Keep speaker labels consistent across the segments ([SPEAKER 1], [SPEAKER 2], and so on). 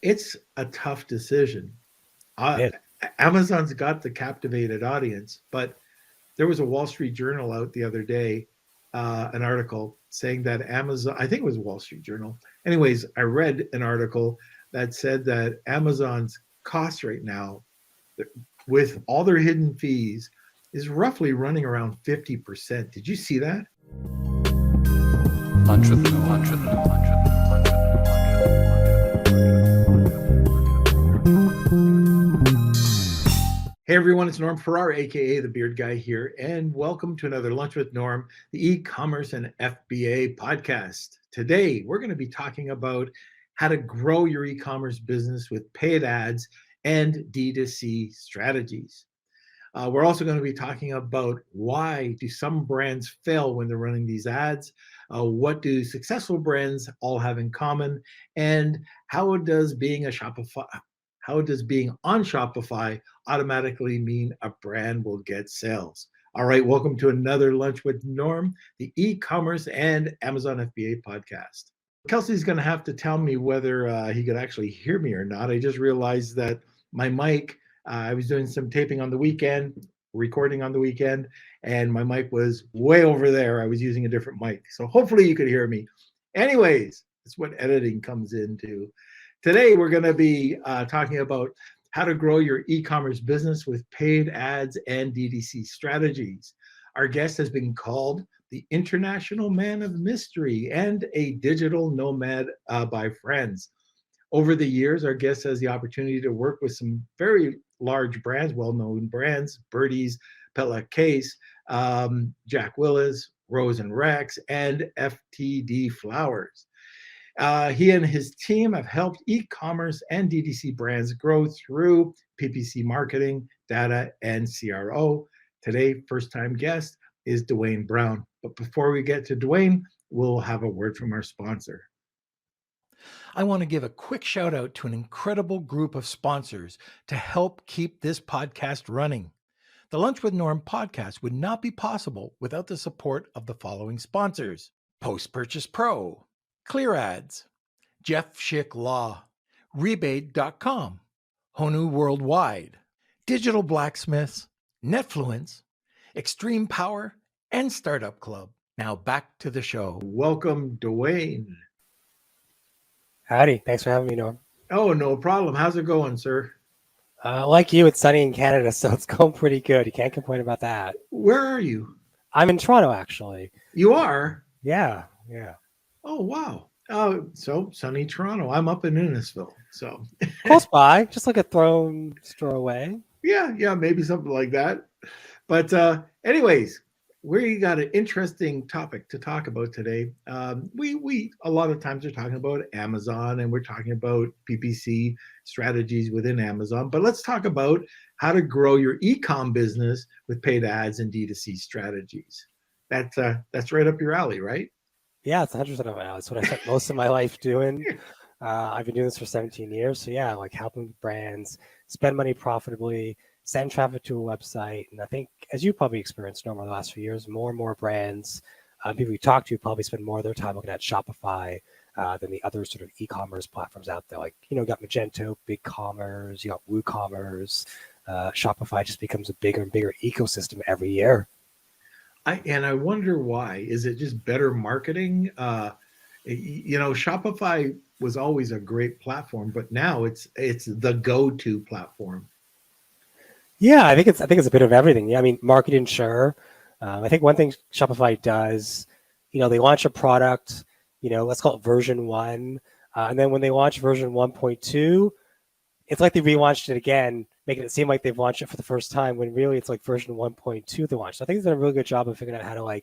[SPEAKER 1] it's a tough decision. Uh,
[SPEAKER 2] It
[SPEAKER 1] Amazon's got the captivated audience, but there was a Wall Street Journal out the other day, an article saying that Amazon, I think it was Wall Street Journal. Anyways, I read an article that said that Amazon's cost right now, with all their hidden fees, is roughly running around 50%. Did you see that?
[SPEAKER 3] Lunch with no lunch with no lunch with no lunch
[SPEAKER 1] Hey everyone, it's Norm Farrar, aka the Beard Guy here, and welcome to another Lunch with Norm, the e-commerce and FBA podcast. Today, we're going to be talking about how to grow your e-commerce business with paid ads and DTC strategies. We're also going to be talking about why do some brands fail when they're running these ads, what do successful brands all have in common, and how does being on Shopify automatically mean a brand will get sales? All right, welcome to another Lunch with Norm, the e-commerce and Amazon FBA podcast. Kelsey's going to have to tell me whether he could actually hear me or not. I just realized that my mic, I was doing some taping on the weekend, recording on the weekend, and my mic was way over there. I was using a different mic. So hopefully you could hear me. Anyways, that's what editing comes into. Today, we're going to be talking about how to grow your e-commerce business with paid ads and DTC strategies. Our guest has been called the International Man of Mystery and a digital nomad by friends. Over the years, our guest has the opportunity to work with some very large brands, well-known brands, Birdies, Pela Case, Jack Willis, Rose and Rex, and FTD Flowers. He and his team have helped e-commerce and DTC brands grow through PPC marketing, data, and CRO. Today, first-time guest is Duane Brown. But before we get to Duane, we'll have a word from our sponsor.
[SPEAKER 4] I want to give a quick shout out to an incredible group of sponsors to help keep this podcast running. The Lunch with Norm podcast would not be possible without the support of the following sponsors: Post Purchase Pro, Clear Ads, Jeff Schick Law, Rebate.com, Honu Worldwide, Digital Blacksmiths, Netfluence, Extreme Power, and Startup Club. Now back to the show.
[SPEAKER 1] Welcome, Duane.
[SPEAKER 2] Howdy. Thanks for having me, Norm.
[SPEAKER 1] Oh, no problem. How's it going, sir?
[SPEAKER 2] Like you, it's sunny in Canada, so it's going pretty good. You can't complain about that.
[SPEAKER 1] Where are you?
[SPEAKER 2] I'm in Toronto, actually.
[SPEAKER 1] You are?
[SPEAKER 2] Yeah.
[SPEAKER 1] Oh, wow. Oh, so sunny Toronto. I'm up in Innisfil. So
[SPEAKER 2] Close by, just like a throw away.
[SPEAKER 1] Yeah, maybe something like that. But anyways, we got an interesting topic to talk about today. We a lot of times are talking about Amazon and we're talking about PPC strategies within Amazon, but let's talk about how to grow your eCom business with paid ads and D2C strategies. That's right up your alley, right?
[SPEAKER 2] Yeah, it's 100% of my alley. It's what I spent most of my life doing. I've been doing this for 17 years. So yeah, like helping brands spend money profitably, send traffic to a website. And I think, as you probably experienced, Norm, over the last few years, more and more brands, people you talk to probably spend more of their time looking at Shopify than the other sort of e-commerce platforms out there. Like, you got Magento, BigCommerce, you got WooCommerce. Shopify just becomes a bigger and bigger ecosystem every year.
[SPEAKER 1] I wonder why. Is it just better marketing? Shopify was always a great platform, but now it's the go-to platform.
[SPEAKER 2] Yeah, I think it's a bit of everything. Yeah, I mean, marketing, sure. I think one thing Shopify does, they launch a product, let's call it version 1, and then when they launch version 1.2, it's like they relaunched it again, making it seem like they've launched it for the first time when really it's like version 1.2 they launched. So I think they've done a really good job of figuring out how to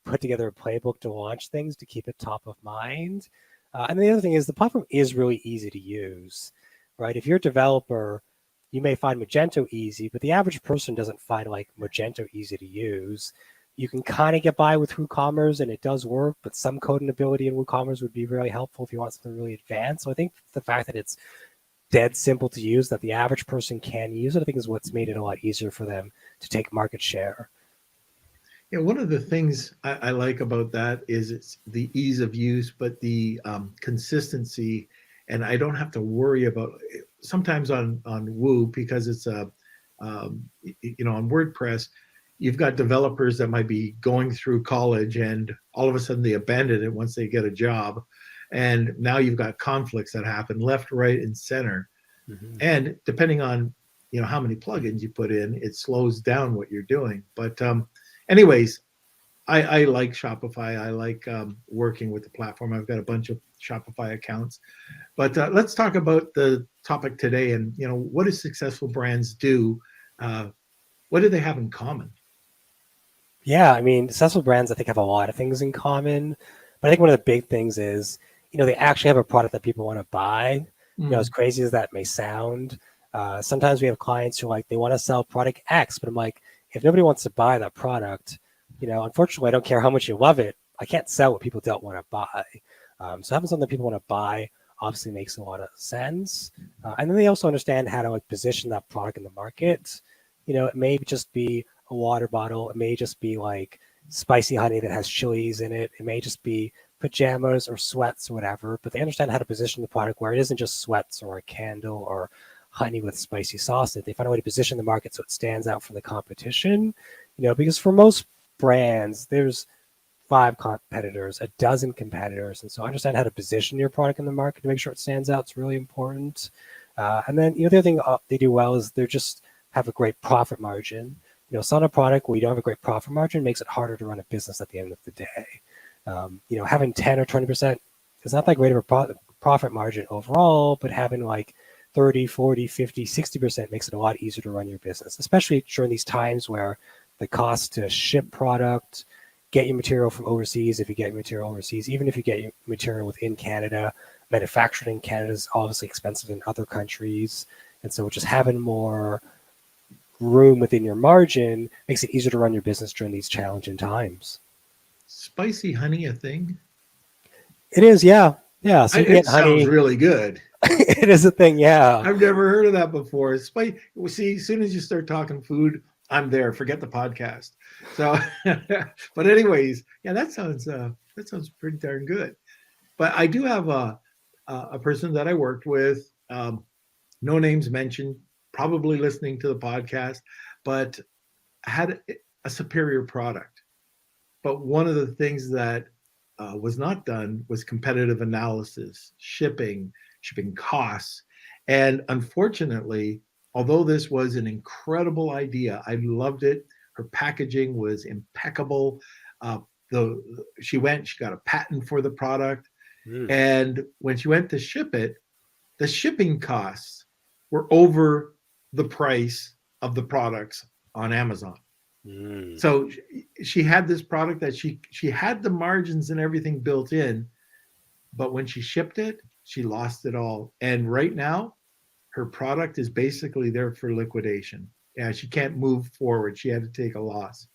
[SPEAKER 2] put together a playbook to launch things to keep it top of mind. And the other thing is the platform is really easy to use, right? If you're a developer, you may find Magento easy, but the average person doesn't find Magento easy to use. You can kind of get by with WooCommerce and it does work, but some coding ability in WooCommerce would be really helpful if you want something really advanced. So I think the fact that it's dead simple to use, that the average person can use it, I think is what's made it a lot easier for them to take market share.
[SPEAKER 1] Yeah, one of the things I like about that is it's the ease of use, but the consistency and I don't have to worry about sometimes on Woo, because it's on WordPress, you've got developers that might be going through college and all of a sudden they abandon it once they get a job. And now you've got conflicts that happen left, right, and center.
[SPEAKER 2] Mhm.
[SPEAKER 1] And depending on, how many plugins you put in, it slows down what you're doing. But anyways, I like Shopify. I like working with the platform. I've got a bunch of Shopify accounts. But let's talk about the topic today. And, what do successful brands do? What do they have in common?
[SPEAKER 2] Yeah, I mean, successful brands, I think, have a lot of things in common. But I think one of the big things is, they actually have a product that people want to buy. As crazy as that may sound, sometimes we have clients who they want to sell product X, but I'm like, if nobody wants to buy that product, unfortunately, I don't care how much you love it. I can't sell what people don't want to buy. So having something that people want to buy obviously makes a lot of sense. And then they also understand how to position that product in the market. It may just be a water bottle. It may just be spicy honey that has chilies in it. It may just be pajamas or sweats or whatever, but they understand how to position the product where it isn't just sweats or a candle or honey with spicy sauce. They find a way to position the market so it stands out from the competition, because for most brands, there's 5 competitors, a dozen competitors. And so understand how to position your product in the market to make sure it stands out. It's really important. And then, the other thing they do well is they just have a great profit margin. Selling a product where you don't have a great profit margin makes it harder to run a business at the end of the day. Having 10 or 20% is not that great of a profit margin overall, but having 30, 40, 50, 60% makes it a lot easier to run your business, especially during these times where the cost to ship product, get your material from overseas, if you get your material overseas, even if you get your material within Canada, manufactured in Canada is obviously expensive in other countries. And so just having more room within your margin makes it easier to run your business during these challenging times.
[SPEAKER 1] Spicy honey a thing?
[SPEAKER 2] It is, yeah. Yeah. So
[SPEAKER 1] It sounds really good.
[SPEAKER 2] It is a thing, yeah.
[SPEAKER 1] I've never heard of that before. See, as soon as you start talking food, I'm there. Forget the podcast. So, but anyways, yeah, that sounds pretty darn good. But I do have a person that I worked with, no names mentioned, probably listening to the podcast, but had a superior product. But one of the things that was not done was competitive analysis, shipping costs. And unfortunately, although this was an incredible idea, I loved it. Her packaging was impeccable. She got a patent for the product. And when she went to ship it, the shipping costs were over the price of the products on Amazon. So she had this product that she had the margins and everything built in, but when she shipped it, she lost it all. And right now, her product is basically there for liquidation. Yeah, she can't move forward. She had to take a loss.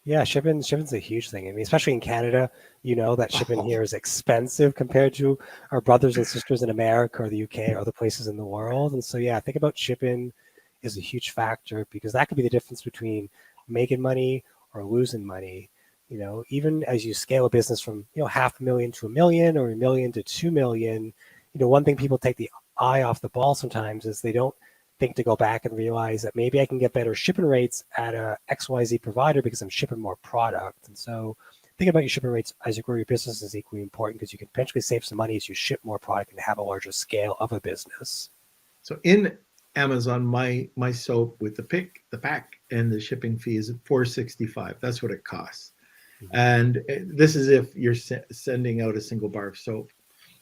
[SPEAKER 2] Yeah, shipping's a huge thing. I mean, especially in Canada, that shipping here is expensive compared to our brothers and sisters in America or the UK or other places in the world. And so, yeah, think about shipping is a huge factor because that could be the difference between making money or losing money. Even as you scale a business from, $500,000 to $1 million or $1 million to $2 million, one thing people take the eye off the ball sometimes is they don't think to go back and realize that maybe I can get better shipping rates at a XYZ provider because I'm shipping more product. And so think about your shipping rates as you grow your business is equally important because you can potentially save some money as you ship more product and have a larger scale of a business.
[SPEAKER 1] So in Amazon, my soap with the pack and the shipping fee is $4.65. That's what it costs. And this is if you're sending out a single bar of soap.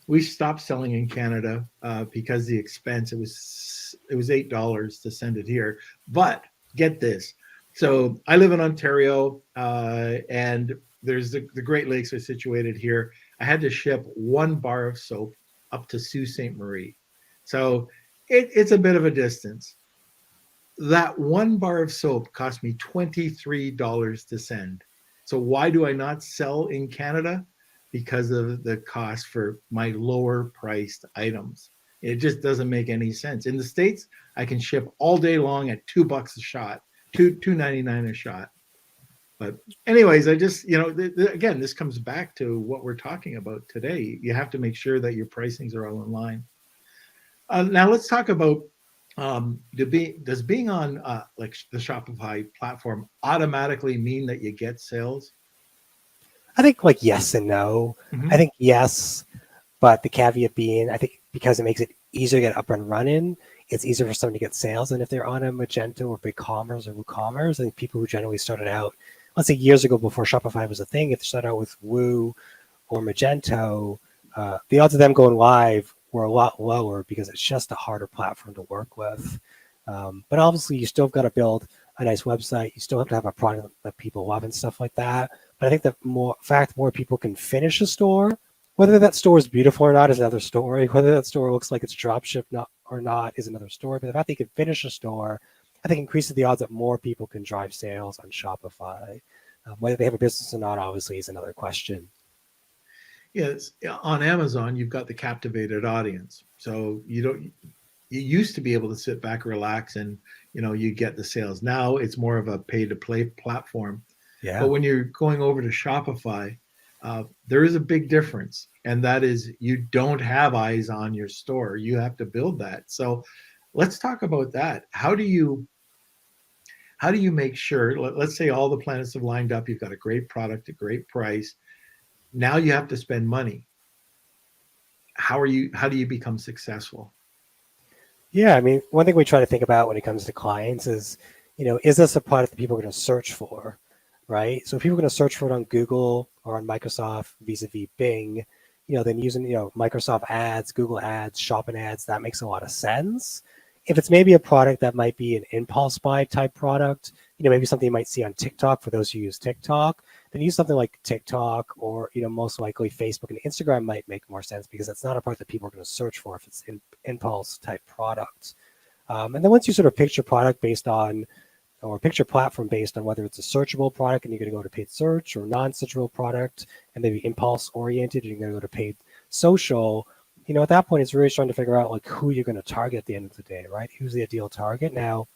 [SPEAKER 1] We stopped selling in Canada because the expense, it was $8 to send it here. But get this. So I live in Ontario and there's the Great Lakes are situated here. I had to ship 1 bar of soap up to Sault Ste. Marie. So it's a bit of a distance. That 1 bar of soap cost me $23 to send. So why do I not sell in Canada? Because of the cost for my lower priced items. It just doesn't make any sense. In the States, I can ship all day long at $2 a shot, $2.99 a shot. But anyways, I just, again, this comes back to what we're talking about today. You have to make sure that your pricings are all in line. Now let's talk about does being on like the Shopify platform automatically mean that you get sales?
[SPEAKER 2] I think like yes and no.
[SPEAKER 1] Mhm.
[SPEAKER 2] I think yes, but the caveat being, I think because it makes it easier to get up and running, it's easier for someone to get sales than if they're on a Magento or BigCommerce or WooCommerce. I think people who generally started out, let's say years ago before Shopify was a thing, if they started out with Woo or Magento, the odds of them going live were a lot lower because it's just a harder platform to work with. But obviously, you still got to build a nice website. You still have to have a product that people love and stuff like that. But I think that more people can finish a store, whether that store is beautiful or not is another story. Whether that store looks like it's dropship or not is another story. But the fact that you can finish a store, I think increases the odds that more people can drive sales on Shopify. Whether they have a business or not, obviously, is another question.
[SPEAKER 1] Yes, on Amazon, you've got the captivated audience. So you used to be able to sit back, relax, and you get the sales. Now it's more of a pay-to-play platform.
[SPEAKER 2] Yeah.
[SPEAKER 1] But when you're going over to Shopify, there is a big difference, and that is you don't have eyes on your store. You have to build that. So let's talk about that. How do you make sure? Let's say all the planets have lined up. You've got a great product, a great price. Now you have to spend money. How do you become successful?
[SPEAKER 2] Yeah, I mean, one thing we try to think about when it comes to clients is, is this a product that people are going to search for, right? So if people are going to search for it on Google or on Microsoft vis-a-vis Bing, then using, Microsoft ads, Google ads, shopping ads, that makes a lot of sense. If it's maybe a product that might be an impulse buy type product, maybe something you might see on TikTok for those who use TikTok, then use something like TikTok or, most likely Facebook and Instagram might make more sense because that's not a product that people are going to search for if it's impulse type product. And then once you sort of pick your product based on, or pick your platform based on whether it's a searchable product and you're going to go to paid search or non-searchable product and maybe impulse oriented and you're going to go to paid social, at that point, it's really trying to figure out like who you're going to target at the end of the day, right? Who's the ideal target? Now,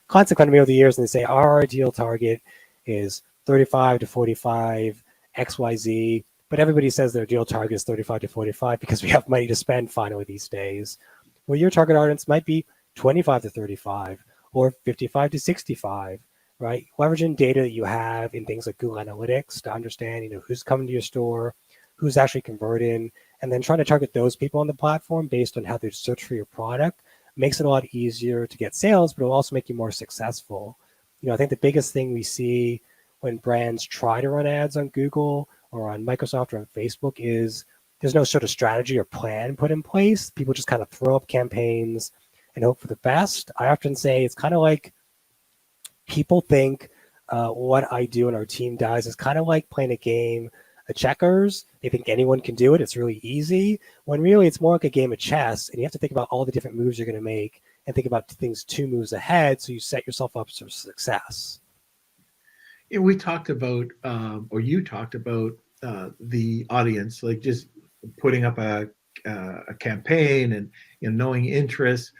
[SPEAKER 2] clients have come to me over the years and they say our ideal target is 35 to 45 XYZ, but everybody says their ideal target is 35 to 45 because we have money to spend finally these days. Well, your target audience might be 25 to 35 or 55 to 65, right? Leveraging data that you have in things like Google Analytics to understand, who's coming to your store, who's actually converting, and then trying to target those people on the platform based on how they search for your product makes it a lot easier to get sales, but it'll also make you more successful. I think the biggest thing we see when brands try to run ads on Google or on Microsoft or on Facebook is there's no sort of strategy or plan put in place. People just kind of throw up campaigns and hope for the best. I often say it's kind of like people think what I do and our team does is kind of like playing a game of checkers. They think anyone can do it. It's really easy. When really it's more like a game of chess, and you have to think about all the different moves you're going to make and think about things 2 moves ahead so you set yourself up for success.
[SPEAKER 1] We talked about, or you talked about the audience, like just putting up a campaign and knowing interests.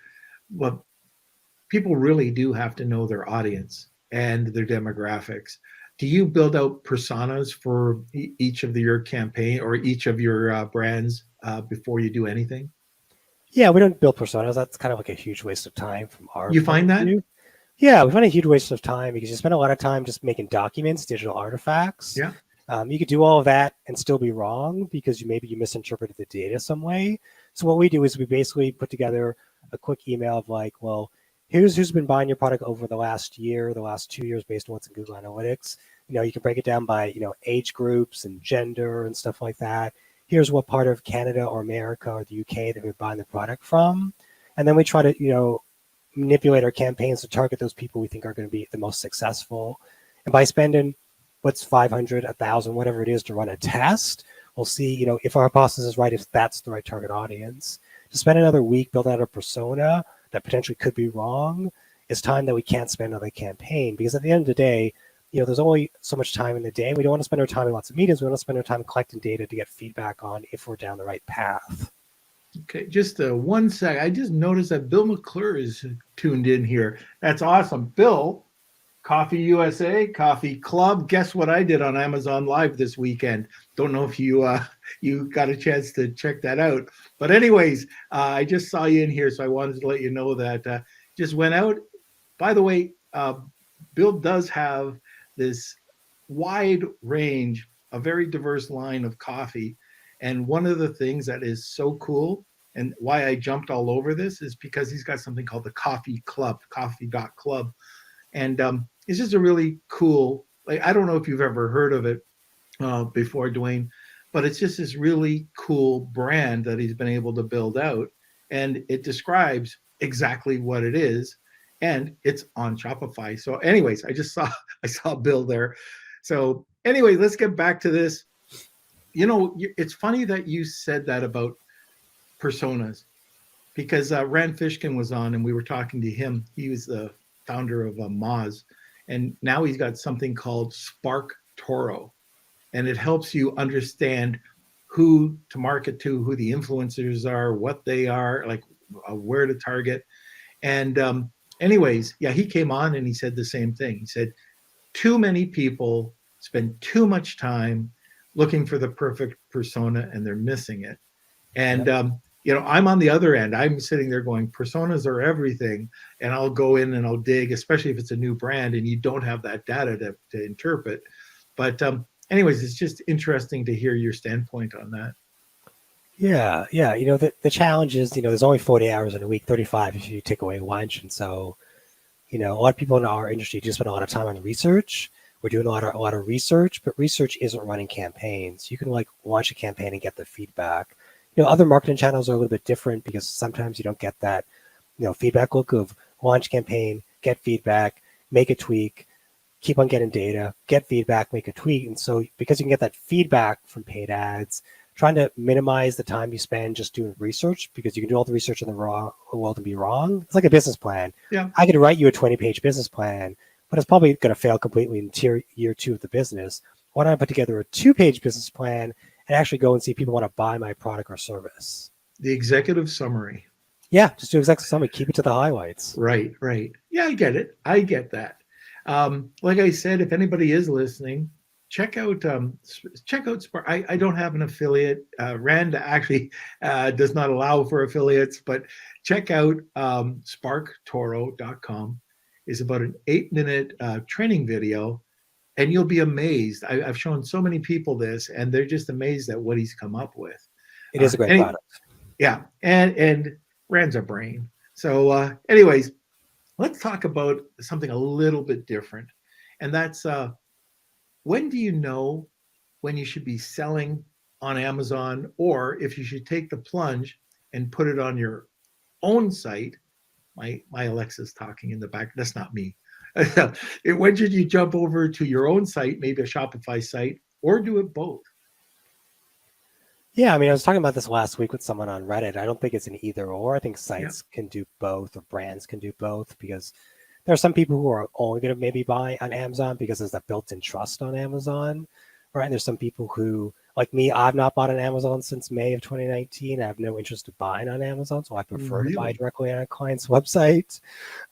[SPEAKER 1] But people really do have to know their audience and their demographics. Do you build out personas for each of your campaign or each of your brands before you do anything?
[SPEAKER 2] Yeah, we don't build personas. That's kind of like a huge waste of time from our
[SPEAKER 1] You find
[SPEAKER 2] point of
[SPEAKER 1] that?
[SPEAKER 2] view. Yeah, we find a huge waste of time because you spend a lot of time just making documents, digital artifacts.
[SPEAKER 1] Yeah.
[SPEAKER 2] You could do all of that and still be wrong because maybe you misinterpreted the data some way. So what we do is we basically put together a quick email of like, well, here's who's been buying your product over the last year, the last 2 years based on what's in Google Analytics. You can break it down by, age groups and gender and stuff like that. Here's what part of Canada or America or the UK that we're buying the product from. And then we try to, manipulate our campaigns to target those people we think are going to be the most successful. And by spending what's 500, 1,000, whatever it is to run a test, we'll see, if our hypothesis is right, if that's the right target audience. To spend another week building out a persona that potentially could be wrong is time that we can't spend on a campaign because at the end of the day, there's only so much time in the day. We don't want to spend our time in lots of meetings. We want to spend our time collecting data to get feedback on if we're down the right path.
[SPEAKER 1] Okay, just 1 sec. I just noticed that Bill McClure is tuned in here. That's awesome. Bill, Coffee USA, Coffee Club. Guess what I did on Amazon Live this weekend? Don't know if you you got a chance to check that out. But anyways, I just saw you in here, so I wanted to let you know that just went out. By the way, Bill does have this wide range, a very diverse line of coffee. And one of the things that is so cool and why I jumped all over this is because he's got something called the Coffee Club, coffee.club. And it's just a really cool, like, I don't know if you've ever heard of it before, Duane, but it's just this really cool brand that he's been able to build out. And it describes exactly what it is. And it's on Shopify. So anyways, I saw Bill there. So anyway, let's get back to this. You know, it's funny that you said that about personas, because Rand Fishkin was on and we were talking to him. He was the founder of Moz, and now he's got something called Spark Toro, and it helps you understand who to market to, who the influencers are, what they are, like where to target. And anyways, yeah, he came on and he said the same thing. He said, too many people spend too much time looking for the perfect persona and they're missing it. And you know, I'm on the other end. I'm sitting there going, personas are everything. And I'll go in and I'll dig, especially if it's a new brand and you don't have that data to interpret. But anyways, it's just interesting to hear your standpoint on that.
[SPEAKER 2] Yeah. You know, the challenge is, you know, there's only 40 hours in a week, 35 if you take away lunch. And so, you know, a lot of people in our industry do spend a lot of time on research. We're doing a lot of research, but research isn't running campaigns. You can like launch a campaign and get the feedback. You know, other marketing channels are a little bit different because sometimes you don't get that, you know, feedback loop of launch campaign, get feedback, make a tweak, keep on getting data, get feedback, make a tweak. And so because you can get that feedback from paid ads, trying to minimize the time you spend just doing research, because you can do all the research in the world and be wrong. It's like a business plan.
[SPEAKER 1] Yeah.
[SPEAKER 2] I could write you a 20-page business plan, but it's probably going to fail completely in year 2 of the business. Why don't I put together a 2-page business plan and actually go and see if people want to buy my product or service?
[SPEAKER 1] The executive summary.
[SPEAKER 2] Yeah, just do executive summary. Keep it to the highlights.
[SPEAKER 1] Right. Yeah, I get it. I get that. Like I said, if anybody is listening, check out Spark. I don't have an affiliate. Rand actually does not allow for affiliates, but check out sparktoro.com. Is about an 8-minute training video. And you'll be amazed. I've shown so many people this, and they're just amazed at what he's come up with.
[SPEAKER 2] It is a great product.
[SPEAKER 1] Yeah, and Rand's a brain. So anyways, let's talk about something a little bit different. And that's when do you know when you should be selling on Amazon, or if you should take the plunge and put it on your own site. My Alexa's talking in the back. That's not me. When should you jump over to your own site, maybe a Shopify site, or do it both?
[SPEAKER 2] Yeah, I mean, I was talking about this last week with someone on Reddit. I don't think it's an either or. I think sites can do both, or brands can do both, because there are some people who are only going to maybe buy on Amazon because there's that built-in trust on Amazon, right? And there's some people who, like me, I've not bought on Amazon since May of 2019. I have no interest in buying on Amazon, so I prefer to buy directly on a client's website.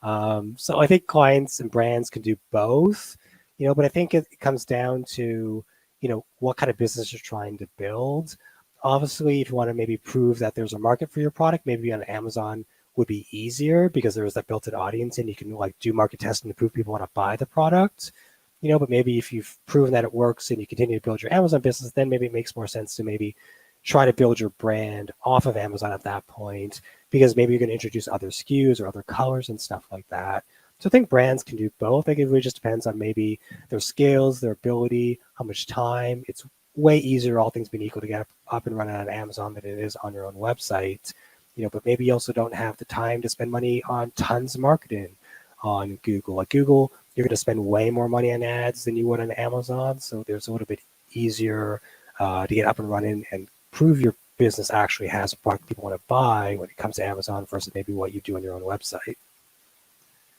[SPEAKER 2] So I think clients and brands can do both, you know, but I think it comes down to, you know, what kind of business you're trying to build. Obviously, if you want to maybe prove that there's a market for your product, maybe on Amazon would be easier because there is that built-in audience and you can like do market testing to prove people want to buy the product. You know, but maybe if you've proven that it works and you continue to build your Amazon business, then maybe it makes more sense to maybe try to build your brand off of Amazon at that point, because maybe you're going to introduce other SKUs or other colors and stuff like that. So I think brands can do both. I think it really just depends on maybe their skills, their ability, how much time. It's way easier, all things being equal, to get up and running on Amazon than it is on your own website. You know, but maybe you also don't have the time to spend money on tons of marketing on Google. Like Google, you're going to spend way more money on ads than you would on Amazon. So there's a little bit easier to get up and running and prove your business actually has a product people want to buy when it comes to Amazon versus maybe what you do on your own website.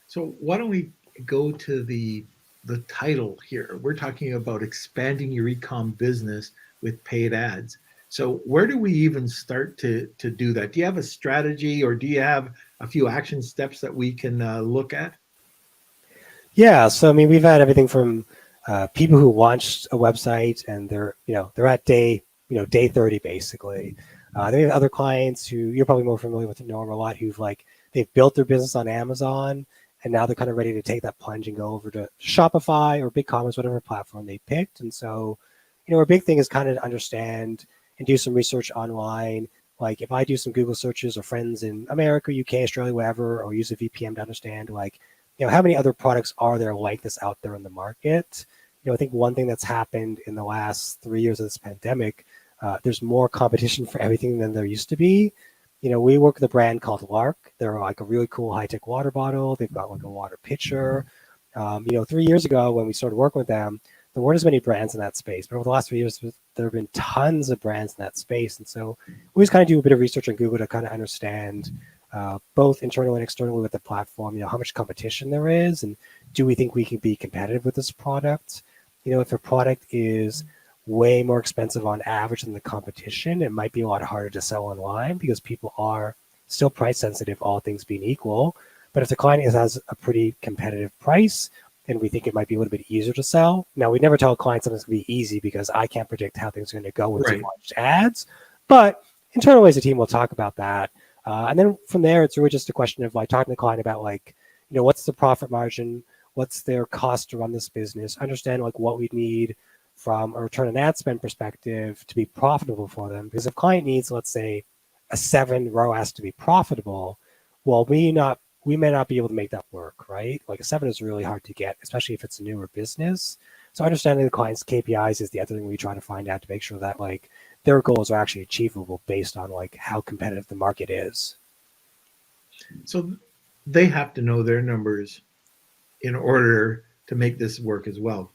[SPEAKER 1] So why don't we go to the title here? We're talking about expanding your eCom business with paid ads. So where do we even start to do that? Do you have a strategy, or do you have a few action steps that we can look at?
[SPEAKER 2] Yeah, so I mean, we've had everything from people who launched a website and they're at day 30 basically. Then we have other clients who you're probably more familiar with Norm a lot, who've like they've built their business on Amazon and now they're kind of ready to take that plunge and go over to Shopify or BigCommerce, whatever platform they picked. And so, our big thing is kind of to understand and do some research online. Like if I do some Google searches or friends in America, UK, Australia, wherever, or use a VPN to understand like how many other products are there like this out there in the market? I think one thing that's happened in the last 3 years of this pandemic, there's more competition for everything than there used to be. We work with a brand called Lark. They're like a really cool high-tech water bottle. They've got like a water pitcher. 3 years ago when we started working with them, there weren't as many brands in that space. But over the last 3 years, there have been tons of brands in that space. And so we just kind of do a bit of research on Google to kind of understand both internally and externally with the platform, how much competition there is, and do we think we can be competitive with this product? If a product is way more expensive on average than the competition, it might be a lot harder to sell online because people are still price sensitive, all things being equal. But if the client has a pretty competitive price, then we think it might be a little bit easier to sell. Now, we never tell a client something's going to be easy because I can't predict how things are going to go once
[SPEAKER 1] Right.
[SPEAKER 2] you launch ads. But internally as a team, we'll talk about that. And then from there, it's really just a question of like talking to the client about like, what's the profit margin? What's their cost to run this business? Understand like what we need from a return on ad spend perspective to be profitable for them. Because if client needs, let's say, a 7 ROAS to be profitable, well, we may not be able to make that work, right? Like a 7 is really hard to get, especially if it's a newer business. So understanding the client's KPIs is the other thing we try to find out to make sure that like their goals are actually achievable based on like how competitive the market is.
[SPEAKER 1] So they have to know their numbers in order to make this work as well.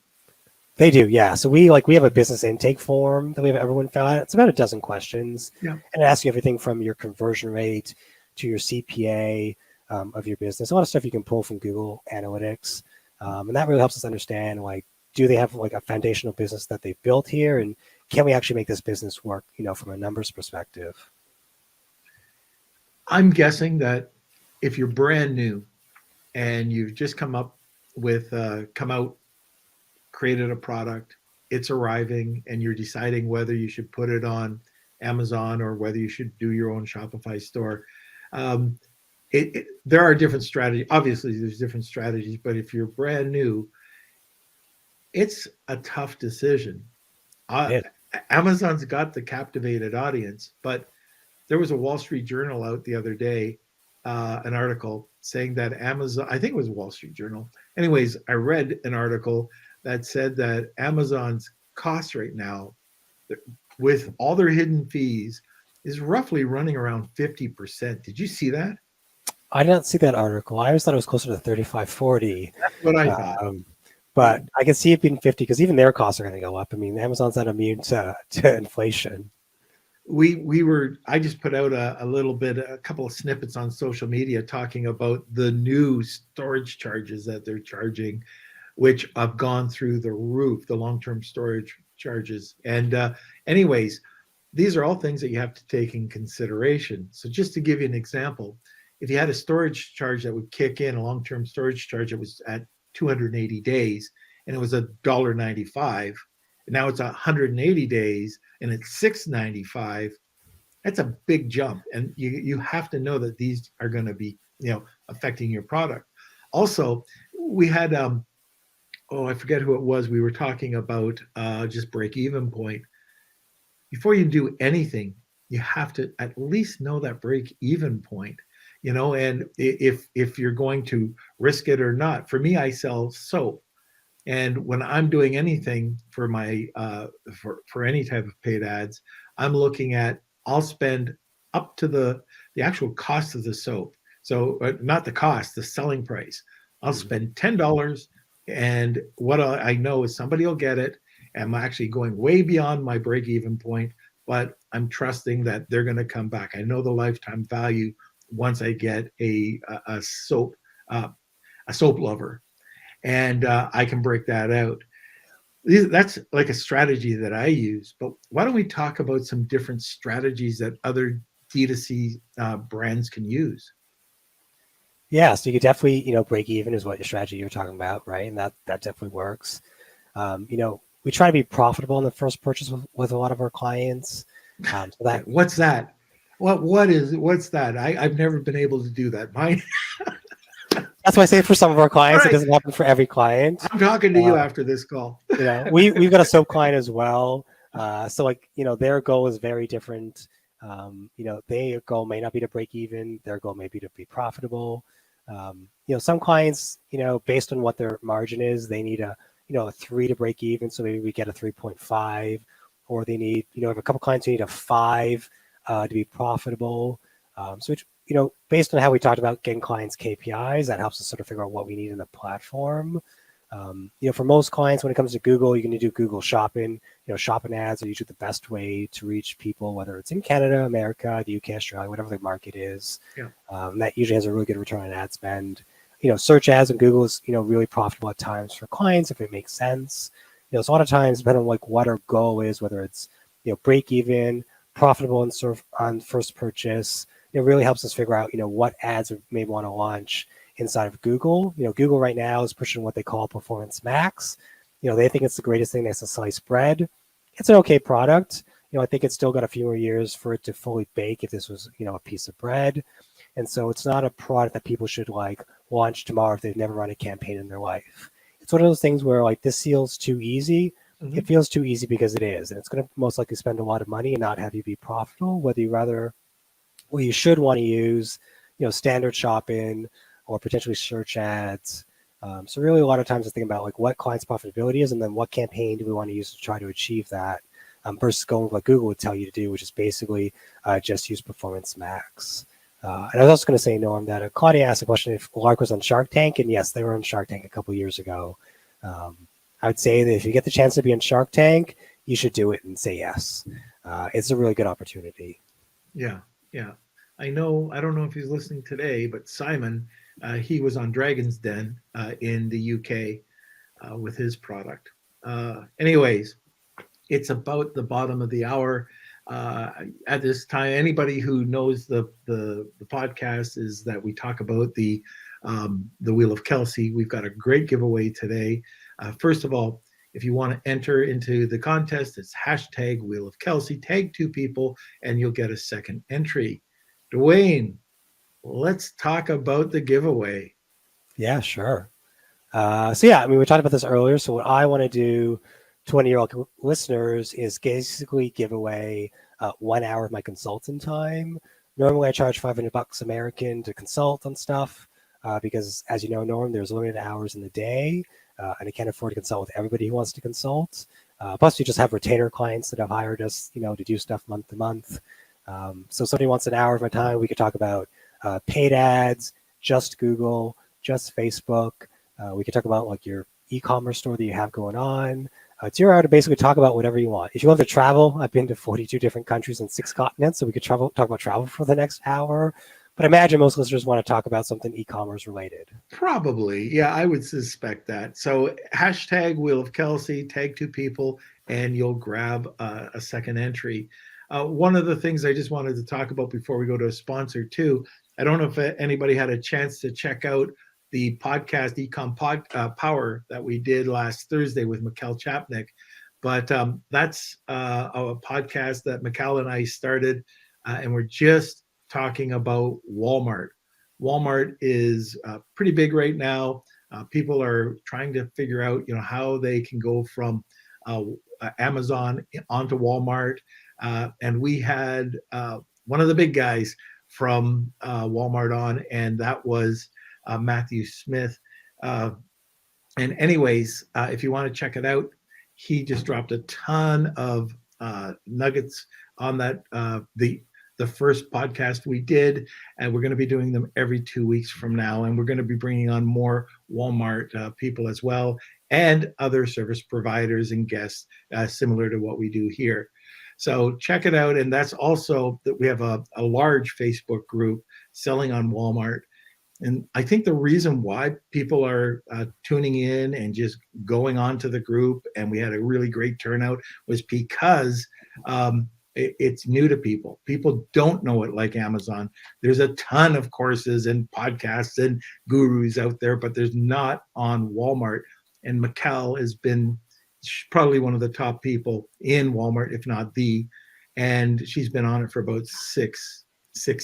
[SPEAKER 2] They do, yeah. So we have a business intake form that we have everyone fill out. It's about a dozen questions,
[SPEAKER 1] Yeah.
[SPEAKER 2] and it asks you everything from your conversion rate to your CPA of your business. A lot of stuff you can pull from Google Analytics, and that really helps us understand like, do they have like a foundational business that they've built here, and can we actually make this business work, from a numbers perspective?
[SPEAKER 1] I'm guessing that if you're brand new and you've just come out, created a product, it's arriving, and you're deciding whether you should put it on Amazon or whether you should do your own Shopify store. There are different strategies. Obviously, there's different strategies, but if you're brand new, it's a tough decision. Amazon's got the captivated audience, but there was a Wall Street Journal out the other day, an article saying that Amazon, I think it was Wall Street Journal. Anyways, I read an article that said that Amazon's cost right now, with all their hidden fees, is roughly running around 50%. Did you see that?
[SPEAKER 2] I didn't see that article. I always thought it was closer to 35-40.
[SPEAKER 1] That's what I thought.
[SPEAKER 2] But I can see it being 50 because even their costs are going to go up. I mean, Amazon's not immune to inflation.
[SPEAKER 1] I just put out a couple of snippets on social media talking about the new storage charges that they're charging, which have gone through the roof, the long-term storage charges. And anyways, these are all things that you have to take in consideration. So just to give you an example, if you had a storage charge that would kick in, a long-term storage charge that was at 280 days, and it was $1.95, and now it's 180 days and it's $6.95, that's a big jump. And you have to know that these are going to be, affecting your product. Also, we had, I forget who it was. We were talking about just break-even point. Before you do anything, you have to at least know that break-even point, and if you're going to risk it or not. For me, I sell soap. And when I'm doing anything for my for any type of paid ads, I'm looking at, I'll spend up to the actual cost of the soap. So not the cost, the selling price. I'll spend $10, and what I know is somebody will get it. I'm actually going way beyond my break-even point, but I'm trusting that they're going to come back. I know the lifetime value once I get a soap lover, and I can break that out. That's like a strategy that I use. But why don't we talk about some different strategies that other D2C brands can use?
[SPEAKER 2] Yeah, so you could definitely, break even is what your strategy you're talking about, right? And that definitely works. We try to be profitable in the first purchase with a lot of our clients. So that
[SPEAKER 1] What's that? What's that? I've never been able to do that. Mine.
[SPEAKER 2] that's why I say for some of our
[SPEAKER 1] All
[SPEAKER 2] clients, it
[SPEAKER 1] right,
[SPEAKER 2] doesn't happen for every client.
[SPEAKER 1] I'm talking to
[SPEAKER 2] Uh,
[SPEAKER 1] you after this call.
[SPEAKER 2] we've got a soap client as well. So like, their goal is very different. Their goal may not be to break even. Their goal may be to be profitable. Some clients, based on what their margin is, they need a 3 to break even. So maybe we get a 3.5, or they need, if a couple clients who need a 5 to be profitable. Based on how we talked about getting clients KPIs, that helps us sort of figure out what we need in the platform. For most clients, when it comes to Google, you're going to do Google Shopping. Shopping ads are usually the best way to reach people, whether it's in Canada, America, the UK, Australia, whatever the market is.
[SPEAKER 1] Yeah.
[SPEAKER 2] That usually has a really good return on ad spend. Search ads on Google is, really profitable at times for clients if it makes sense. So a lot of times, depending on like what our goal is, whether it's, break even, profitable on first purchase, it really helps us figure out, what ads we may want to launch inside of Google. Google right now is pushing what they call Performance Max. They think it's the greatest thing next to sliced bread. It's an okay product. I think it's still got a few more years for it to fully bake if this was, a piece of bread. And so it's not a product that people should like launch tomorrow if they've never run a campaign in their life. It's one of those things where like this feels too easy.
[SPEAKER 1] Mhm.
[SPEAKER 2] It feels too easy because it is. And it's going to most likely spend a lot of money and not have you be profitable, whether you should want to use, standard shopping or potentially search ads. So really a lot of times I think about like what client's profitability is and then what campaign do we want to use to try to achieve that versus going with what Google would tell you to do, which is basically just use Performance Max. And I was also going to say, Norm, that Claudia asked a question if Lark was on Shark Tank, and yes, they were on Shark Tank a couple years ago. I would say that if you get the chance to be on Shark Tank, you should do it and say yes. It's a really good opportunity.
[SPEAKER 1] Yeah, yeah. I know. I don't know if he's listening today, but Simon, he was on Dragon's Den in the UK with his product. Anyways, it's about the bottom of the hour. At this time, anybody who knows the podcast is that we talk about the Wheel of Kelsey. We've got a great giveaway today. First of all, if you want to enter into the contest, it's hashtag Wheel of Kelsey. Tag 2 people, and you'll get a second entry. Duane, let's talk about the giveaway.
[SPEAKER 2] Yeah, sure. We talked about this earlier. So what I want to do to one of your listeners is basically give away 1 hour of my consultant time. Normally I charge $500 American to consult on stuff because as you know, Norm, there's limited hours in the day and I can't afford to consult with everybody who wants to consult. Plus we just have retainer clients that have hired us, to do stuff month to month. So if somebody wants an hour of my time, we could talk about paid ads, just Google, just Facebook. We could talk about like your e-commerce store that you have going on. It's your hour to basically talk about whatever you want. If you love to travel, I've been to 42 different countries and 6 continents, so we could talk about travel for the next hour. But I imagine most listeners want to talk about something e-commerce related.
[SPEAKER 1] Probably. Yeah, I would suspect that. So hashtag Wheel of Kelsey, tag 2 people, and you'll grab a second entry. One of the things I just wanted to talk about before we go to a sponsor too, I don't know if anybody had a chance to check out the podcast eCom Power that we did last Thursday with Mikkel Chapnick, but that's a podcast that Mikkel and I started, and we're just talking about Walmart. Walmart is pretty big right now. People are trying to figure out, how they can go from Amazon onto Walmart. And we had one of the big guys from Walmart on, and that was Matthew Smith. And anyways, if you want to check it out, he just dropped a ton of nuggets on that the first podcast we did, and we're going to be doing them every 2 weeks from now, and we're going to be bringing on more Walmart people as well, and other service providers and guests similar to what we do here. So check it out. And that's also that we have a large Facebook group selling on Walmart. And I think the reason why people are tuning in and just going on to the group, and we had a really great turnout, was because It's new to people. People don't know it like Amazon. There's a ton of courses and podcasts and gurus out there, but there's not on Walmart. And Mikkel has been probably one of the top people in Walmart, if not the, and she's been on it for about six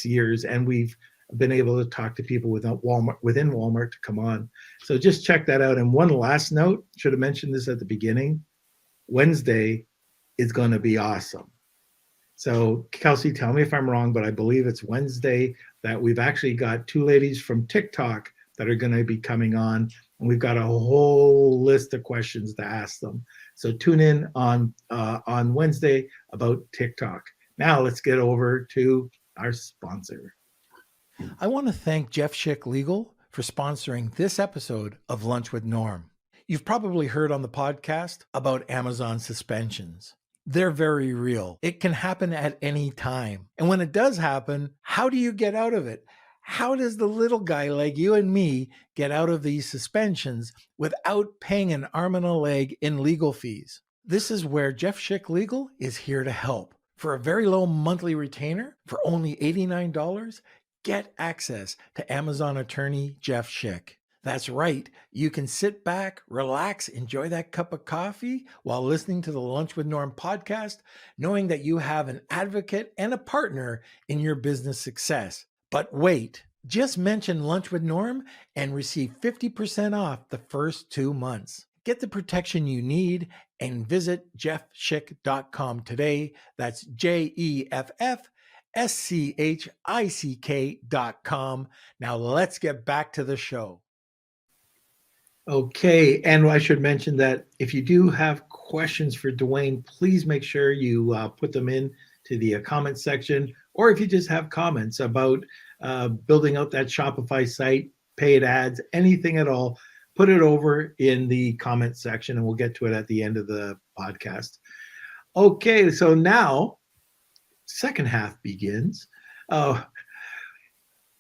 [SPEAKER 1] years. And we've been able to talk to people within Walmart to come on. So just check that out. And one last note, should have mentioned this at the beginning. Wednesday is going to be awesome. So Kelsey, tell me if I'm wrong, but I believe it's Wednesday that we've actually got two ladies from TikTok that are going to be coming on, and we've got a whole list of questions to ask them. So tune in on Wednesday about TikTok. Now let's get over to our sponsor.
[SPEAKER 4] I want to thank Jeff Schick Legal for sponsoring this episode of Lunch with Norm. You've probably heard on the podcast about Amazon suspensions. They're very real. It can happen at any time. And when it does happen, how do you get out of it? How does the little guy like you and me get out of these suspensions without paying an arm and a leg in legal fees? This is where Jeff Schick Legal is here to help. For a very low monthly retainer, for only $89, get access to Amazon attorney Jeff Schick. That's right. You can sit back, relax, enjoy that cup of coffee while listening to the Lunch with Norm podcast, knowing that you have an advocate and a partner in your business success. But wait, just mention Lunch with Norm and receive 50% off the first 2 months. Get the protection you need and visit jeffschick.com today. That's JEFFSCHICK.com. Now let's get back to the show.
[SPEAKER 1] Okay, and I should mention that if you do have questions for Duane, please make sure you put them in to the comment section, or if you just have comments about building out that Shopify site, paid ads, anything at all, put it over in the comment section and we'll get to it at the end of the podcast. Okay, so now second half begins.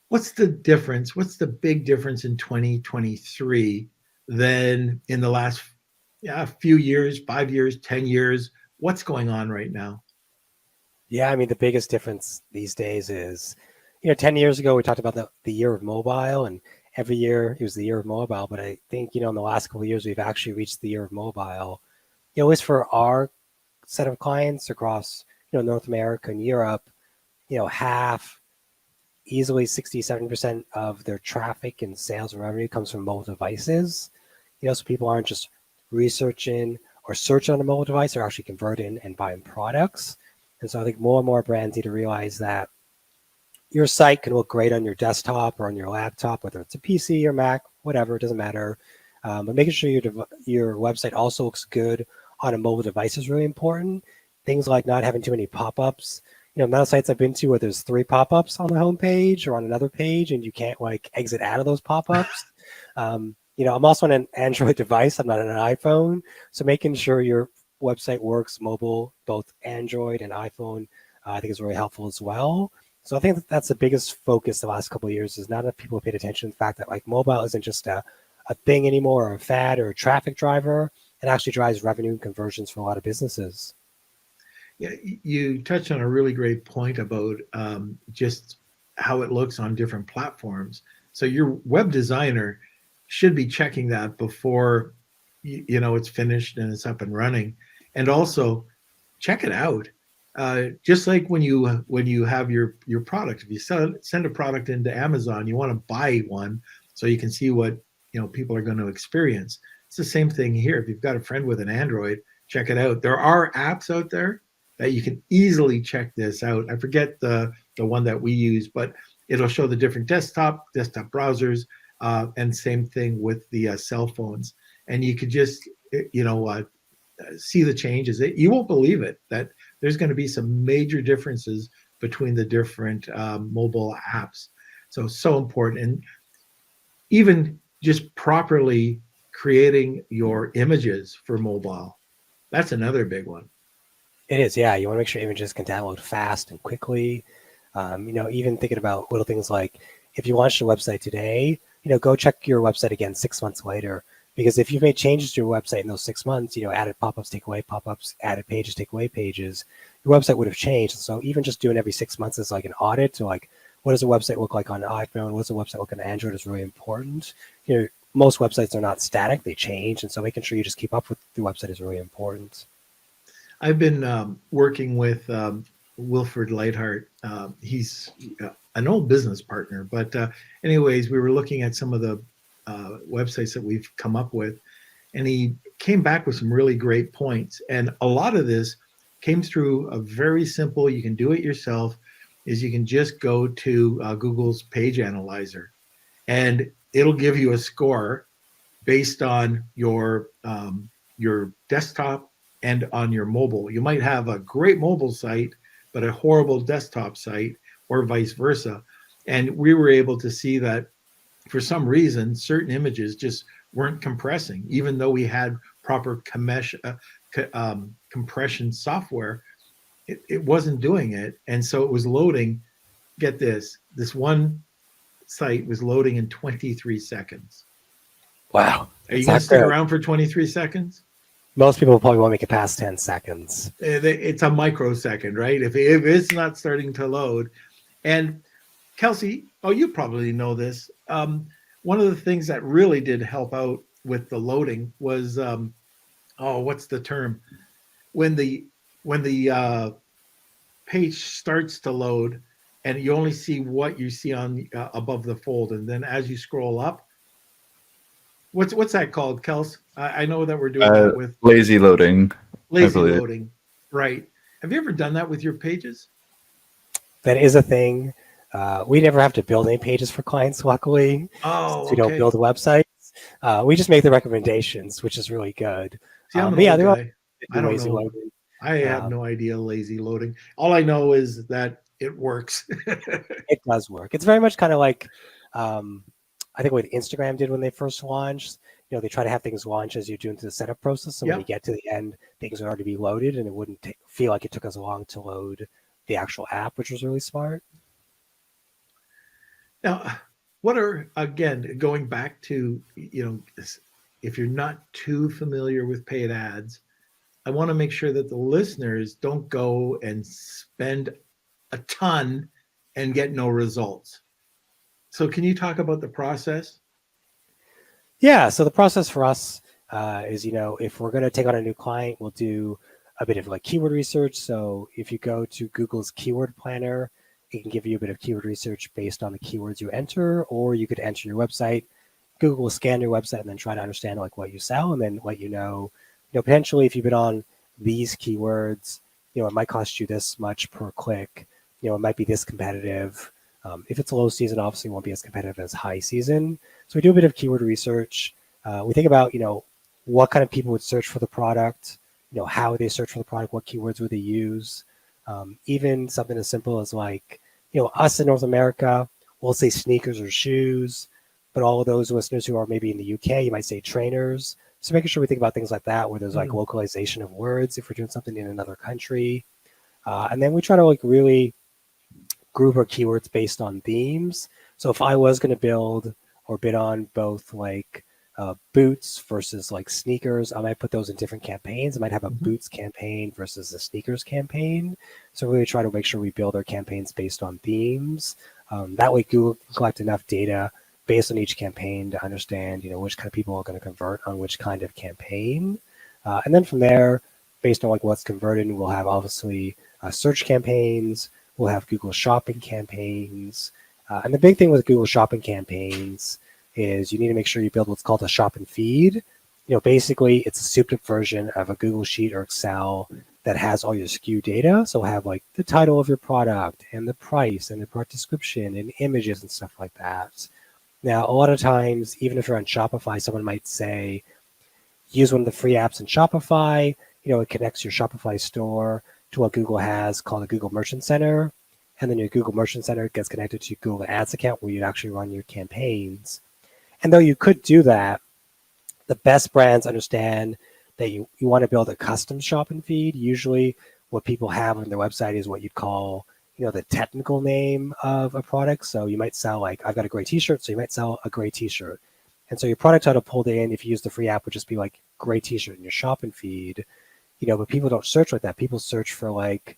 [SPEAKER 1] What's the difference? What's the big difference in 2023 than in the last few years, 5 years, 10 years? What's going on right now?
[SPEAKER 2] Yeah, I mean, the biggest difference these days is, 10 years ago, we talked about the year of mobile, and every year it was the year of mobile. But I think, in the last couple of years, we've actually reached the year of mobile. At least for our set of clients across, North America and Europe, half, easily 60-70% of their traffic and sales and revenue comes from mobile devices. So people aren't just researching or searching on a mobile device, they're actually converting and buying products. And so I think more and more brands need to realize that your site can look great on your desktop or on your laptop, whether it's a PC or Mac, whatever, it doesn't matter. But making sure your website also looks good on a mobile device is really important. Things like not having too many pop-ups. The amount of sites I've been to where there's 3 pop-ups on the homepage or on another page and you can't exit out of those pop-ups. I'm also on an Android device. I'm not on an iPhone. So making sure your website works mobile, both Android and iPhone, I think is really helpful as well. So I think that's the biggest focus the last couple of years is not enough people have paid attention to the fact that mobile isn't just a thing anymore or a fad or a traffic driver. It actually drives revenue and conversions for a lot of businesses.
[SPEAKER 1] Yeah, you touched on a really great point about just how it looks on different platforms. So your web designer should be checking that before it's finished and it's up and running, and also check it out. Just like when you have your product, if you send a product into Amazon, you want to buy one so you can see what people are going to experience. It's the same thing here. If you've got a friend with an Android, check it out. There are apps out there that you can easily check this out. I forget the one that we use, but it'll show the different desktop browsers, and same thing with the cell phones. And you could just, see the changes. You won't believe it, that there's going to be some major differences between the different mobile apps. So important. And even just properly creating your images for mobile, that's another big one.
[SPEAKER 2] It is, yeah. You want to make sure images can download fast and quickly. Even thinking about little things like if you launched a website today, go check your website again 6 months later. Because if you've made changes to your website in those 6 months, added pop-ups, take away pop-ups, added pages, take away pages, your website would have changed. So even just doing every 6 months is like an audit to like, what does a website look like on an iPhone? What does a website look on Android is really important. Most websites are not static, they change. And so making sure you just keep up with the website is really important.
[SPEAKER 1] I've been working with Wilfred Lightheart. He's an old business partner, but anyways, we were looking at some of the websites that we've come up with, and he came back with some really great points. And a lot of this came through a very simple, you can do it yourself, is you can just go to Google's page analyzer, and it'll give you a score based on your desktop and on your mobile. You might have a great mobile site, but a horrible desktop site, or vice versa. And we were able to see that for some reason, certain images just weren't compressing, even though we had proper compression software. It wasn't doing it. And so it was loading. Get this one site was loading in 23 seconds.
[SPEAKER 2] Wow.
[SPEAKER 1] Are you going to stick around for 23 seconds?
[SPEAKER 2] Most people probably won't make it past 10 seconds.
[SPEAKER 1] It's a microsecond, right? If it's not starting to load. And Kelsey, you probably know this. One of the things that really did help out with the loading was, what's the term? When the page starts to load, and you only see what you see on above the fold, and then as you scroll up, what's that called, Kels? I know that we're doing that with
[SPEAKER 3] lazy loading.
[SPEAKER 1] Lazy loading, right? Have you ever done that with your pages?
[SPEAKER 2] That is a thing. We never have to build any pages for clients, luckily.
[SPEAKER 1] Oh,
[SPEAKER 2] we don't build websites. We just make the recommendations, which is really good.
[SPEAKER 1] See, I'm an old guy. I don't
[SPEAKER 2] lazy
[SPEAKER 1] know.
[SPEAKER 2] loading.
[SPEAKER 1] I have no idea lazy loading. All I know is that it works.
[SPEAKER 2] It does work. It's very much kind of like, I think what Instagram did when they first launched. They try to have things launch as you're doing the setup process. So when you get to the end, things are already be loaded, and it wouldn't feel like it took as long to load the actual app, which was really smart.
[SPEAKER 1] Now, what are, again, going back to, if you're not too familiar with paid ads, I want to make sure that the listeners don't go and spend a ton and get no results. So can you talk about the process?
[SPEAKER 2] Yeah, so the process for us is, if we're going to take on a new client, we'll do a bit of like keyword research. So if you go to Google's keyword planner, it can give you a bit of keyword research based on the keywords you enter, or you could enter your website. Google will scan your website and then try to understand like what you sell, and then let you know, potentially if you've been on these keywords, it might cost you this much per click. It might be this competitive. If it's low season, obviously it won't be as competitive as high season. So we do a bit of keyword research. We think about, what kind of people would search for the product, how they search for the product, what keywords would they use. Even something as simple as like, us in North America, we'll say sneakers or shoes, but all of those listeners who are maybe in the UK, you might say trainers. So making sure we think about things like that, where there's like localization of words if we're doing something in another country. And then we try to like really group our keywords based on themes. So if I was going to build or bid on both like boots versus like sneakers, I might put those in different campaigns. I might have a boots campaign versus a sneakers campaign. So really try to make sure we build our campaigns based on themes. That way Google can collect enough data based on each campaign to understand, which kind of people are going to convert on which kind of campaign. And then from there, based on like what's converted, we'll have obviously search campaigns, we'll have Google Shopping campaigns. And the big thing with Google Shopping campaigns is you need to make sure you build what's called a shop and feed. Basically it's a souped-up version of a Google Sheet or Excel that has all your SKU data. So we'll have like the title of your product and the price and the product description and images and stuff like that. Now, a lot of times, even if you're on Shopify, someone might say, use one of the free apps in Shopify. It connects your Shopify store to what Google has called a Google Merchant Center. And then your Google Merchant Center gets connected to your Google Ads account where you'd actually run your campaigns. And though you could do that, the best brands understand that you want to build a custom shop and feed. Usually what people have on their website is what you'd call, the technical name of a product. So you might sell like, I've got a gray t-shirt. So you might sell a gray t-shirt. And so your product title pulled in, if you use the free app, would just be like gray t-shirt in your shop and feed, but people don't search like that. People search for like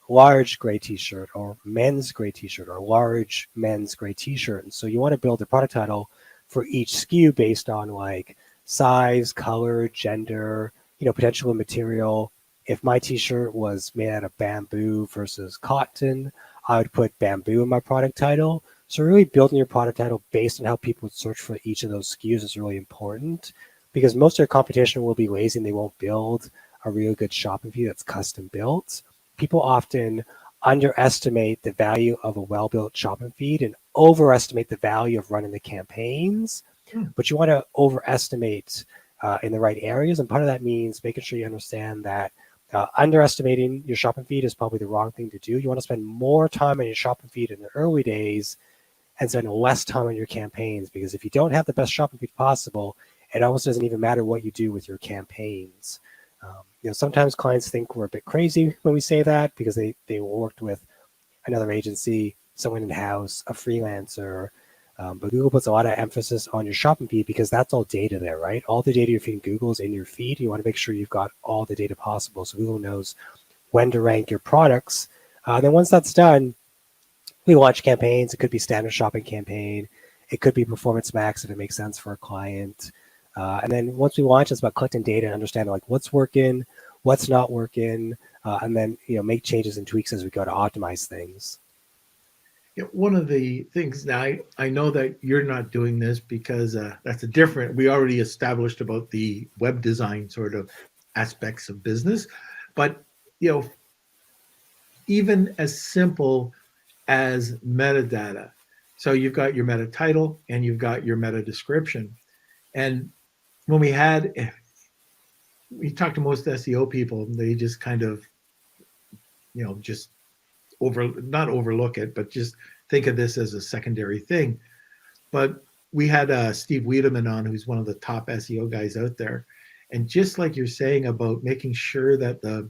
[SPEAKER 2] large gray t-shirt or men's gray t-shirt or large men's gray t-shirt. And so you want to build a product title for each SKU based on like size, color, gender, potential material. If my t-shirt was made out of bamboo versus cotton, I would put bamboo in my product title. So really building your product title based on how people would search for each of those SKUs is really important, because most of your competition will be lazy and they won't build a really good shopping feed that's custom built. People often underestimate the value of a well-built shopping feed and overestimate the value of running the campaigns. But you want to overestimate in the right areas. And part of that means making sure you understand that underestimating your shopping feed is probably the wrong thing to do. You want to spend more time on your shopping feed in the early days and spend less time on your campaigns, because if you don't have the best shopping feed possible, it almost doesn't even matter what you do with your campaigns. Sometimes clients think we're a bit crazy when we say that, because they worked with another agency, someone in-house, a freelancer. But Google puts a lot of emphasis on your shopping feed because that's all data there, right? All the data you're feeding Google is in your feed. You want to make sure you've got all the data possible so Google knows when to rank your products. Then once that's done, we launch campaigns. It could be standard shopping campaign. It could be Performance Max if it makes sense for a client. And then once we launch, it's about collecting data and understanding like what's working, what's not working, and then make changes and tweaks as we go to optimize things.
[SPEAKER 1] Yeah, one of the things now, I know that you're not doing this because that's a different, we already established about the web design sort of aspects of business, but even as simple as metadata. So you've got your meta title and you've got your meta description. And when we talked to most SEO people, they just kind of, just not overlook it, but just think of this as a secondary thing. But we had Steve Wiedemann on, who's one of the top SEO guys out there. And just like you're saying about making sure that the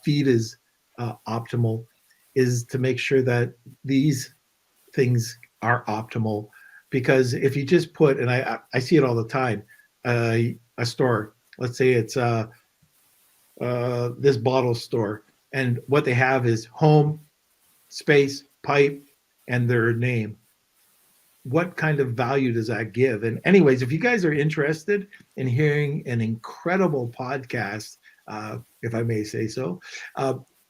[SPEAKER 1] feed is optimal, is to make sure that these things are optimal. Because if you just put, and I see it all the time, a store, let's say it's this bottle store, and what they have is home, space, pipe, and their name. What kind of value does that give? And anyways, if you guys are interested in hearing an incredible podcast, if I may say so,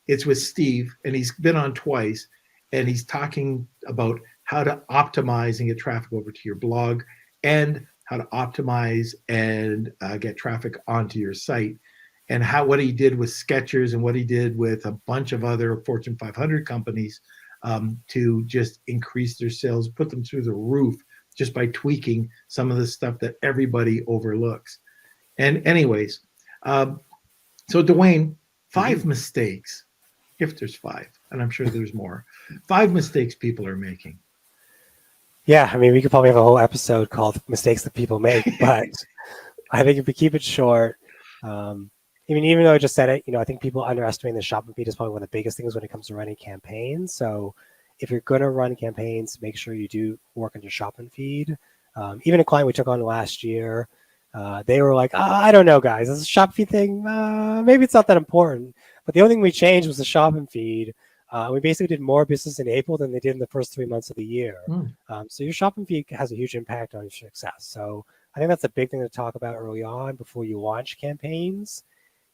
[SPEAKER 1] it's with Steve, and he's been on twice, and he's talking about how to optimize and get traffic over to your blog, and how to optimize and get traffic onto your site, and what he did with Skechers and what he did with a bunch of other Fortune 500 companies to just increase their sales, put them through the roof just by tweaking some of the stuff that everybody overlooks. And anyways, so Duane, 5 mistakes, if there's 5, and I'm sure there's more, 5 mistakes people are making.
[SPEAKER 2] Yeah, I mean, we could probably have a whole episode called Mistakes That People Make, but I think if we keep it short, even though I just said it, I think people underestimating the shopping feed is probably one of the biggest things when it comes to running campaigns. So if you're going to run campaigns, make sure you do work on your shopping feed. Even a client we took on last year, they were like, I don't know, guys, this shopping feed thing, maybe it's not that important. But the only thing we changed was the shopping feed. We basically did more business in April than they did in the first 3 months of the year. So your shopping feed has a huge impact on your success. So I think that's a big thing to talk about early on before you launch campaigns.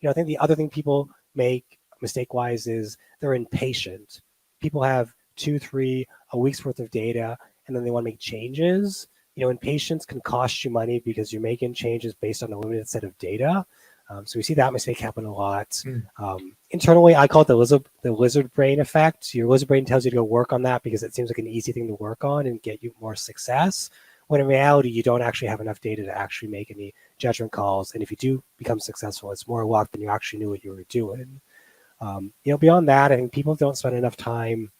[SPEAKER 2] I think the other thing people make mistake-wise is they're impatient. People have 2-3 a week's worth of data, and then they want to make changes. Impatience can cost you money because you're making changes based on a limited set of data. So we see that mistake happen a lot. Internally, I call it the lizard brain effect. Your lizard brain tells you to go work on that because it seems like an easy thing to work on and get you more success, when in reality, you don't actually have enough data to actually make any judgment calls. And if you do become successful, it's more luck than you actually knew what you were doing. Beyond that, I think people don't spend enough time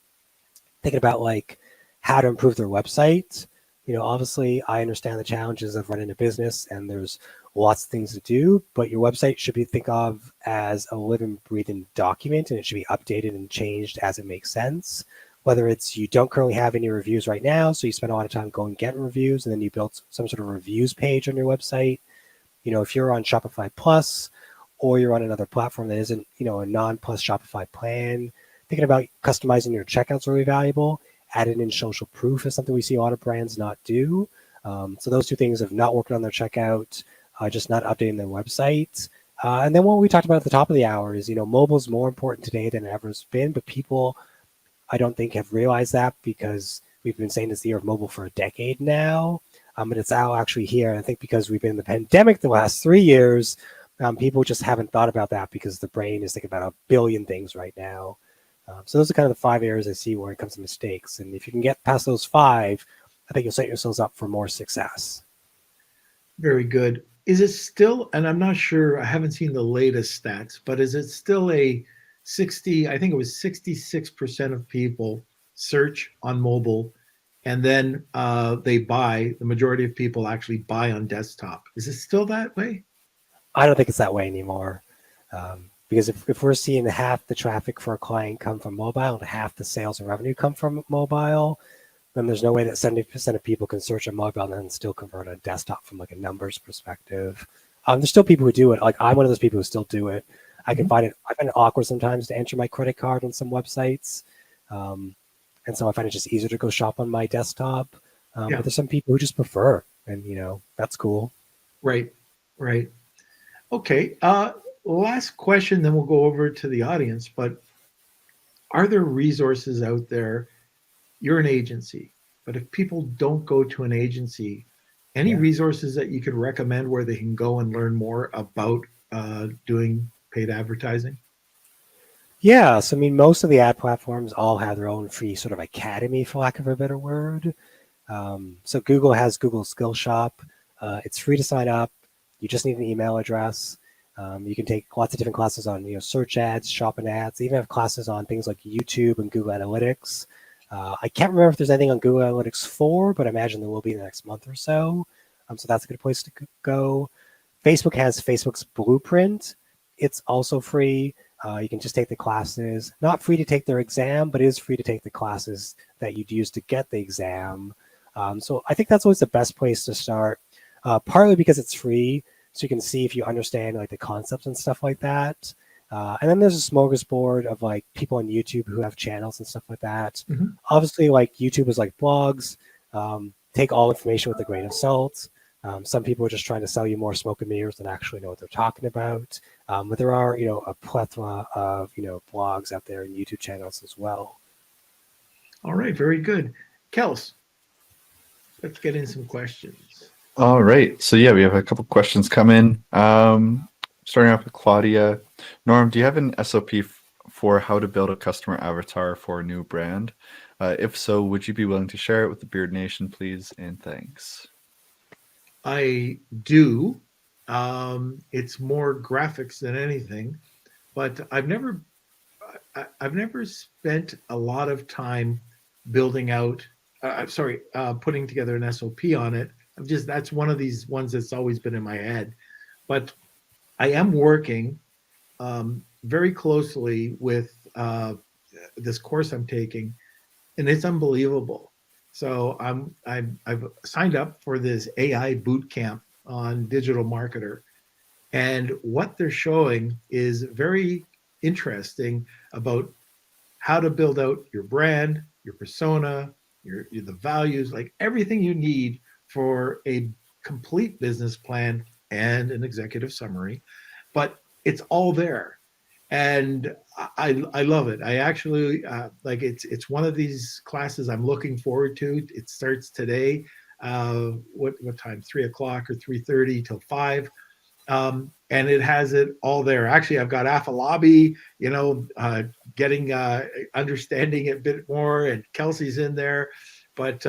[SPEAKER 2] thinking about like how to improve their website. Obviously, I understand the challenges of running a business and there's lots of things to do, but your website should be think of as a living, breathing document, and it should be updated and changed as it makes sense. Whether it's you don't currently have any reviews right now, so you spend a lot of time going getting reviews, and then you built some sort of reviews page on your website. If you're on Shopify Plus or you're on another platform that isn't, a non-plus Shopify plan, thinking about customizing your checkouts really valuable. Adding in social proof is something we see a lot of brands not do. So those two things of not working on their checkout, just not updating their website. And then what we talked about at the top of the hour is, mobile is more important today than it ever has been, but people, I don't think, have realized that because we've been saying it's the year of mobile for a decade now. But it's now actually here. And I think because we've been in the pandemic the last 3 years, people just haven't thought about that because the brain is thinking about a billion things right now. So those are kind of the 5 areas I see where it comes to mistakes. And if you can get past those 5, I think you'll set yourselves up for more success.
[SPEAKER 1] Very good. Is it still, and I'm not sure, I haven't seen the latest stats, but is it still a 60, I think it was 66% of people search on mobile and then they buy, the majority of people actually buy on desktop. Is it still that way?
[SPEAKER 2] I don't think it's that way anymore. Because if we're seeing half the traffic for a client come from mobile and half the sales and revenue come from mobile, then there's no way that 70% of people can search on mobile and then still convert on desktop from like a numbers perspective. There's still people who do it. Like I'm one of those people who still do it. I find it awkward sometimes to enter my credit card on some websites. And so I find it just easier to go shop on my desktop. But there's some people who just prefer, and that's cool.
[SPEAKER 1] Right. Okay. Last question, then we'll go over to the audience. But are there resources out there? You're an agency, but if people don't go to an agency, any resources that you could recommend where they can go and learn more about doing paid advertising?
[SPEAKER 2] Yeah, so I mean, most of the ad platforms all have their own free sort of academy, for lack of a better word. So Google has Google Skill Shop. It's free to sign up. You just need an email address. You can take lots of different classes on search ads, shopping ads. They even have classes on things like YouTube and Google Analytics. I can't remember if there's anything on Google Analytics 4, but I imagine there will be in the next month or so. So that's a good place to go. Facebook has Facebook's Blueprint. It's also free. You can just take the classes. Not free to take their exam, but it is free to take the classes that you'd use to get the exam. So I think that's always the best place to start, partly because it's free, so you can see if you understand like the concepts and stuff like that. And then there's a smorgasbord of like people on YouTube who have channels and stuff like that. Obviously, like YouTube is like blogs. Take all information with a grain of salt. Some people are just trying to sell you more smoke and mirrors than actually know what they're talking about. But there are, a plethora of, blogs out there and YouTube channels as well.
[SPEAKER 1] All right, very good. Kels, let's get in some questions.
[SPEAKER 3] All right. So we have a couple questions come in. Starting off with Claudia. Norm, do you have an SOP for how to build a customer avatar for a new brand? If so, would you be willing to share it with the Beard Nation, please? And thanks.
[SPEAKER 1] I do. It's more graphics than anything, but I've never spent a lot of time building out. Putting together an SOP on it. That's one of these ones that's always been in my head, but I am working very closely with this course I'm taking, and it's unbelievable. So I've signed up for this AI boot camp on Digital Marketer, and what they're showing is very interesting about how to build out your brand, your persona, the values, like everything you need for a complete business plan and an executive summary, but it's all there. And I love it. I actually it's one of these classes I'm looking forward to. It starts today. What time? 3:00 or 3:30 till 5. And it has it all there. Actually, I've got Afalabi, getting understanding it a bit more, and Kelsey's in there. But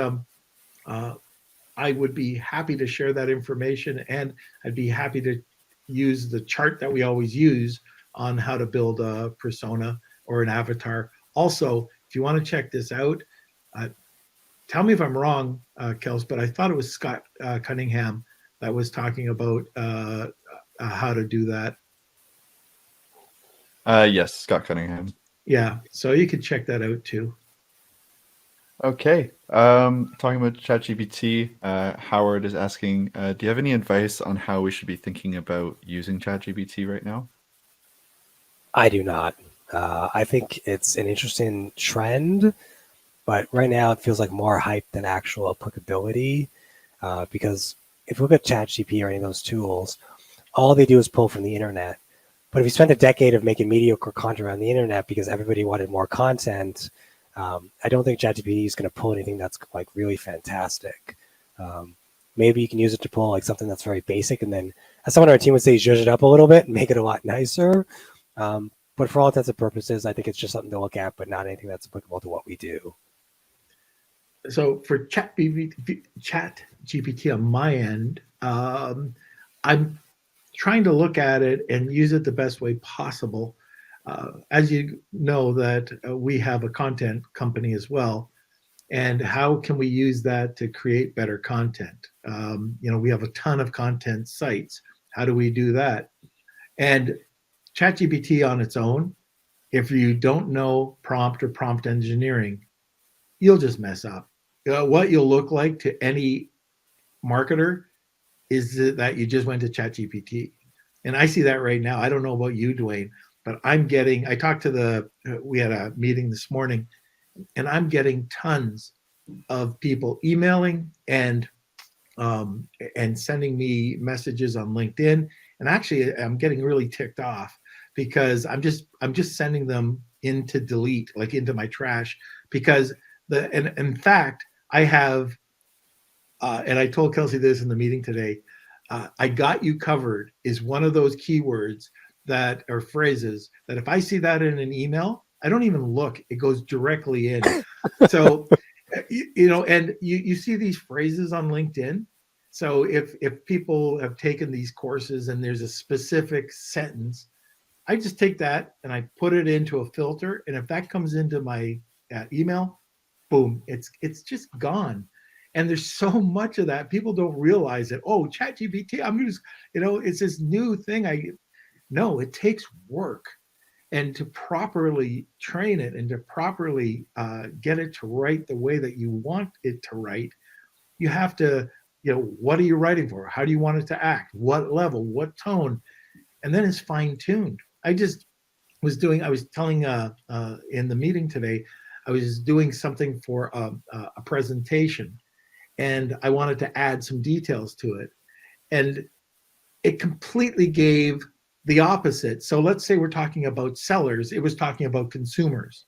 [SPEAKER 1] I would be happy to share that information, and I'd be happy to use the chart that we always use on how to build a persona or an avatar. Also, if you want to check this out, tell me if I'm wrong, Kels, but I thought it was Scott Cunningham that was talking about how to do that.
[SPEAKER 3] Yes, Scott Cunningham.
[SPEAKER 1] Yeah, so you can check that out too.
[SPEAKER 3] Okay. Talking about ChatGPT, Howard is asking, do you have any advice on how we should be thinking about using ChatGPT right now?
[SPEAKER 2] I do not. I think it's an interesting trend, but right now it feels like more hype than actual applicability. Because if you look at ChatGPT or any of those tools, all they do is pull from the internet. But if you spend a decade of making mediocre content on the internet because everybody wanted more content, I don't think ChatGPT is going to pull anything that's like really fantastic. Um, Maybe you can use it to pull like something that's very basic, and then, as someone on our team would say, zhuzh it up a little bit and make it a lot nicer. But for all intents and purposes, I think it's just something to look at, but not anything that's applicable to what we do.
[SPEAKER 1] So for Chat GPT on my end, I'm trying to look at it and use it the best way possible. As you know, that we have a content company as well, and how can we use that to create better content? We have a ton of content sites. How do we do that? And ChatGPT on its own, if you don't know prompt or prompt engineering, you'll just mess up. What you'll look like to any marketer is that you just went to ChatGPT. And I see that right now. I don't know about you, Duane, but I talked to we had a meeting this morning, and I'm getting tons of people emailing and sending me messages on LinkedIn. And actually, I'm getting really ticked off because I'm just sending them into delete, like into my trash, because and in fact, I have, and I told Kelsey this in the meeting today, I got you covered is one of those keywords that are phrases that if I see that in an email, I don't even look, it goes directly in. So, and you see these phrases on LinkedIn. So if people have taken these courses and there's a specific sentence, I just take that and I put it into a filter. And if that comes into my email, boom, it's just gone. And there's so much of that. People don't realize it. Oh, ChatGPT, I'm just, it's this new thing. No, it takes work. And to properly train it and to properly get it to write the way that you want it to write, you have to, what are you writing for? How do you want it to act? What level? What tone? And then it's fine-tuned. I was telling in the meeting today, I was doing something for a presentation, and I wanted to add some details to it. And it completely gave the opposite. So let's say we're talking about sellers, it was talking about consumers.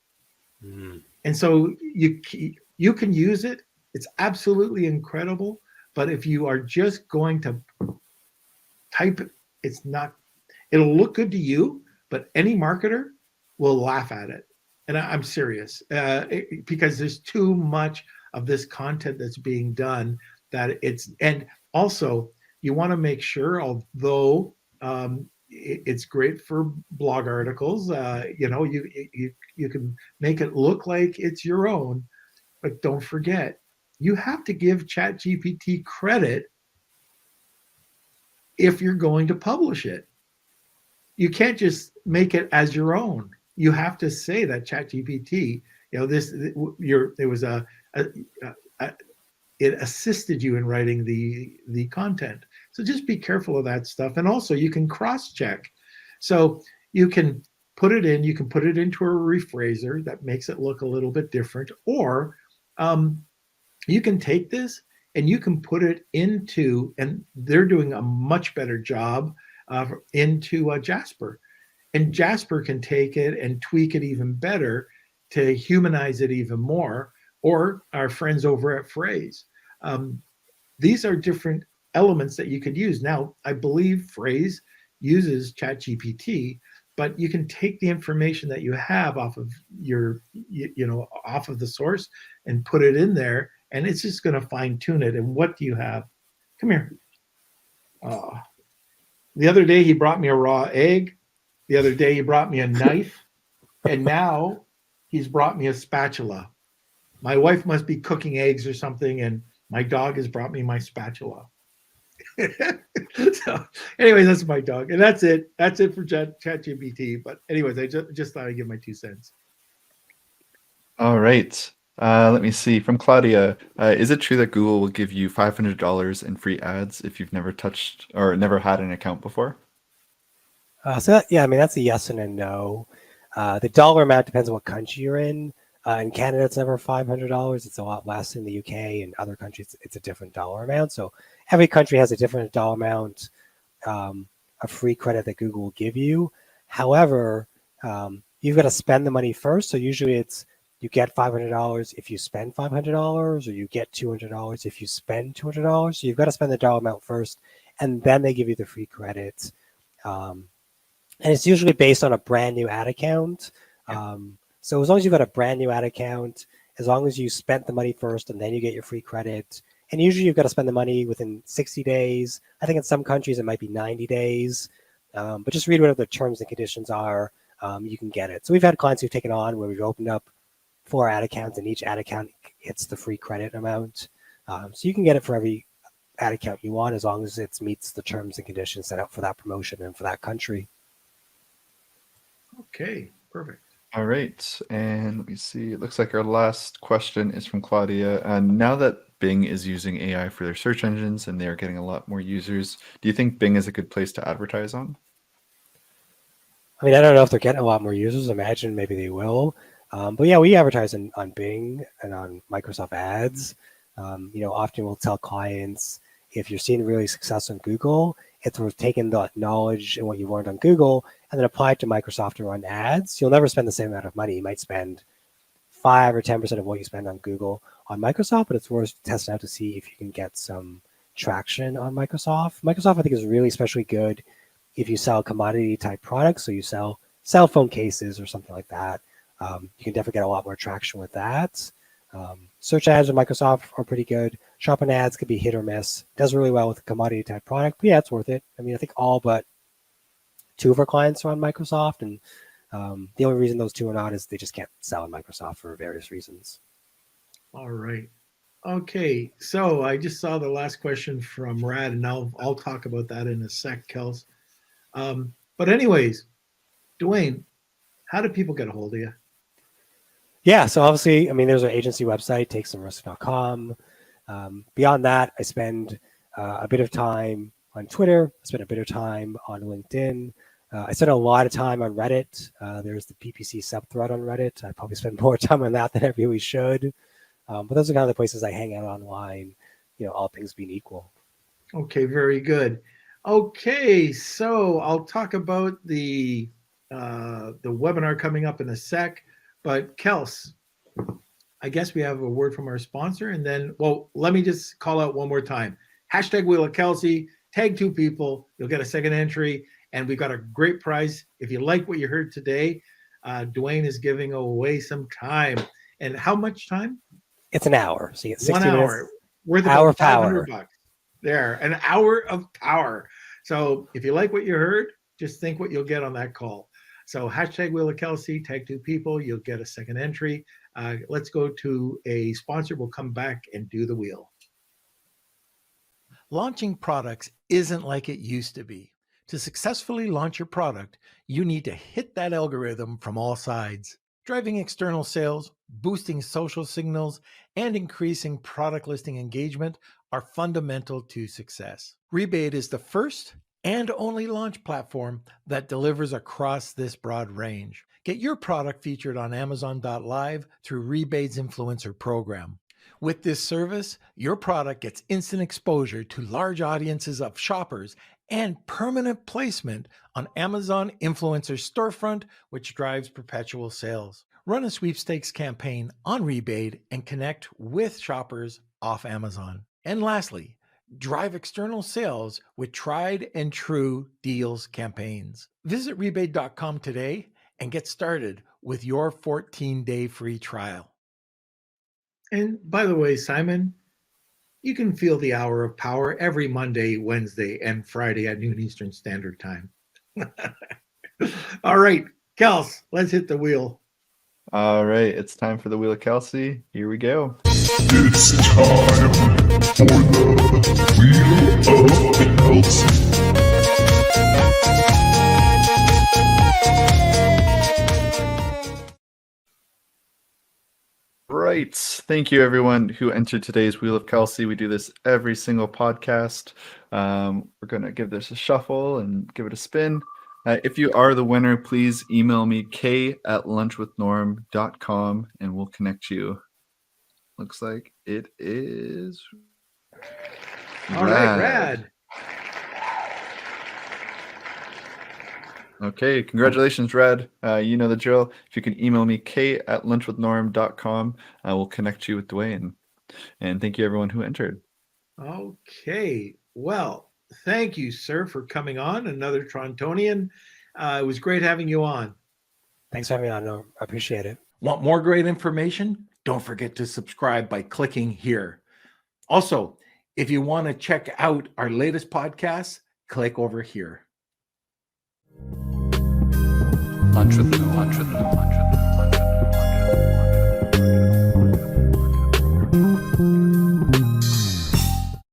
[SPEAKER 1] Mm. And so you can use it. It's absolutely incredible. But if you are just going to type it, it'll look good to you, but any marketer will laugh at it. And I'm serious, because there's too much of this content that's being done and also you want to make sure, although it's great for blog articles, you can make it look like it's your own, but don't forget, you have to give ChatGPT credit if you're going to publish it. You can't just make it as your own. You have to say that ChatGPT, it assisted you in writing the content. So just be careful of that stuff. And also you can cross-check. So you can put it into a rephraser that makes it look a little bit different, or you can take this and you can put it into, and they're doing a much better job into Jasper. And Jasper can take it and tweak it even better to humanize it even more, or our friends over at Phrase. These are different elements that you could use. Now, I believe Phrase uses ChatGPT, but you can take the information that you have off of off of the source and put it in there, and it's just going to fine tune it. And what do you have? Come here. The other day he brought me a raw egg. The other day he brought me a knife, and now he's brought me a spatula. My wife must be cooking eggs or something, and my dog has brought me my spatula. So, anyways, that's my dog, and that's it. That's it for ChatGPT. But anyways, I just thought I'd give my 2 cents.
[SPEAKER 3] All right. Let me see. From Claudia, is it true that Google will give you $500 in free ads if you've never touched or never had an account before?
[SPEAKER 2] I mean, that's a yes and a no. The dollar amount depends on what country you're in. In Canada, it's never $500. It's a lot less in the UK and other countries. It's a different dollar amount. So every country has a different dollar amount of free credit that Google will give you. However, you've got to spend the money first. So usually it's you get $500 if you spend $500, or you get $200 if you spend $200. So you've got to spend the dollar amount first, and then they give you the free credit. And it's usually based on a brand new ad account. So as long as you've got a brand new ad account, as long as you spent the money first and then you get your free credit, and usually you've got to spend the money within 60 days. I think in some countries it might be 90 days, but just read what the terms and conditions are. You can get it. So we've had clients who've taken on where we've opened up 4 ad accounts, and each ad account hits the free credit amount. So you can get it for every ad account you want, as long as it meets the terms and conditions set out for that promotion and for that country.
[SPEAKER 1] Okay, perfect.
[SPEAKER 3] All right. And let me see. It looks like our last question is from Claudia. Now that Bing is using AI for their search engines and they are getting a lot more users, do you think Bing is a good place to advertise on?
[SPEAKER 2] I mean, I don't know if they're getting a lot more users. Imagine maybe they will. But yeah, we advertise on Bing and on Microsoft Ads. Often we'll tell clients, if you're seeing really success on Google, it's worth taking the knowledge and what you learned on Google and then apply it to Microsoft to run ads. You'll never spend the same amount of money. You might spend 5 or 10% of what you spend on Google on Microsoft, but it's worth testing out to see if you can get some traction on Microsoft. Microsoft, I think, is really especially good if you sell commodity type products. So you sell cell phone cases or something like that. You can definitely get a lot more traction with that. Search ads on Microsoft are pretty good. Shopping ads could be hit or miss. Does really well with a commodity type product, but yeah, it's worth it. I mean, I think all but 2 of our clients are on Microsoft, and the only reason those 2 are not is they just can't sell on Microsoft for various reasons.
[SPEAKER 1] All right. Okay, so I just saw the last question from Rad, and I'll talk about that in a sec, Kels. But anyways, Duane, how do people get a hold of you?
[SPEAKER 2] Yeah, so obviously, I mean, there's our agency website, takesomerisk.com. Beyond that, I spend a bit of time on Twitter. I spend a bit of time on LinkedIn. I spend a lot of time on Reddit. There's the PPC subthread on Reddit. I probably spend more time on that than I really should. But those are kind of the places I hang out online, all things being equal.
[SPEAKER 1] Okay, very good. Okay, so I'll talk about the webinar coming up in a sec. But Kels, I guess we have a word from our sponsor, and then, well, let me just call out one more time. Hashtag Wheel of Kelsey, tag 2 people, you'll get a second entry, and we've got a great prize. If you like what you heard today, Duane is giving away some time. And how much time?
[SPEAKER 2] It's an hour, so you get 60
[SPEAKER 1] 1
[SPEAKER 2] minutes.
[SPEAKER 1] hour, worth
[SPEAKER 2] Hour
[SPEAKER 1] about 500
[SPEAKER 2] power.
[SPEAKER 1] bucks. There, an hour of power. So if you like what you heard, just think what you'll get on that call. So hashtag Wheel of Kelsey, tag 2 people, you'll get a second entry. Let's go to a sponsor. We'll come back and do the wheel.
[SPEAKER 4] Launching products isn't like it used to be. To successfully launch your product, you need to hit that algorithm from all sides. Driving external sales, boosting social signals, and increasing product listing engagement are fundamental to success. Rebate is the first and only launch platform that delivers across this broad range. Get your product featured on Amazon.live through Rebate's influencer program. With this service, your product gets instant exposure to large audiences of shoppers and permanent placement on Amazon Influencer Storefront, which drives perpetual sales. Run a sweepstakes campaign on Rebate and connect with shoppers off Amazon. And lastly, drive external sales with tried and true deals campaigns. Visit rebate.com today and get started with your 14-day free trial.
[SPEAKER 1] And by the way, Simon, you can feel the hour of power every Monday, Wednesday, and Friday at noon Eastern Standard Time. All right, Kels, let's hit the wheel.
[SPEAKER 3] All right, it's time for the Wheel of Kelsey. Here we go.
[SPEAKER 5] It's time for the Wheel of Kelsey.
[SPEAKER 3] Right. Thank you, everyone who entered today's Wheel of Kelsey. We do this every single podcast. We're going to give this a shuffle and give it a spin. If you are the winner, please email me k@lunchwithnorm.com and we'll connect you. Looks like it is
[SPEAKER 1] All right, Rad.
[SPEAKER 3] Okay, congratulations, Rad. You know the drill. If you can email me k@lunchwithnorm.com, I will connect you with Duane. And thank you everyone who entered.
[SPEAKER 1] Okay. Well, thank you, sir, for coming on. Another Torontonian. It was great having you on.
[SPEAKER 2] Thanks for having me on, Norm. I appreciate it.
[SPEAKER 4] Want more great information? Don't forget to subscribe by clicking here. Also, if you want to check out our latest podcasts, click over here.
[SPEAKER 6] Lunch with Norm.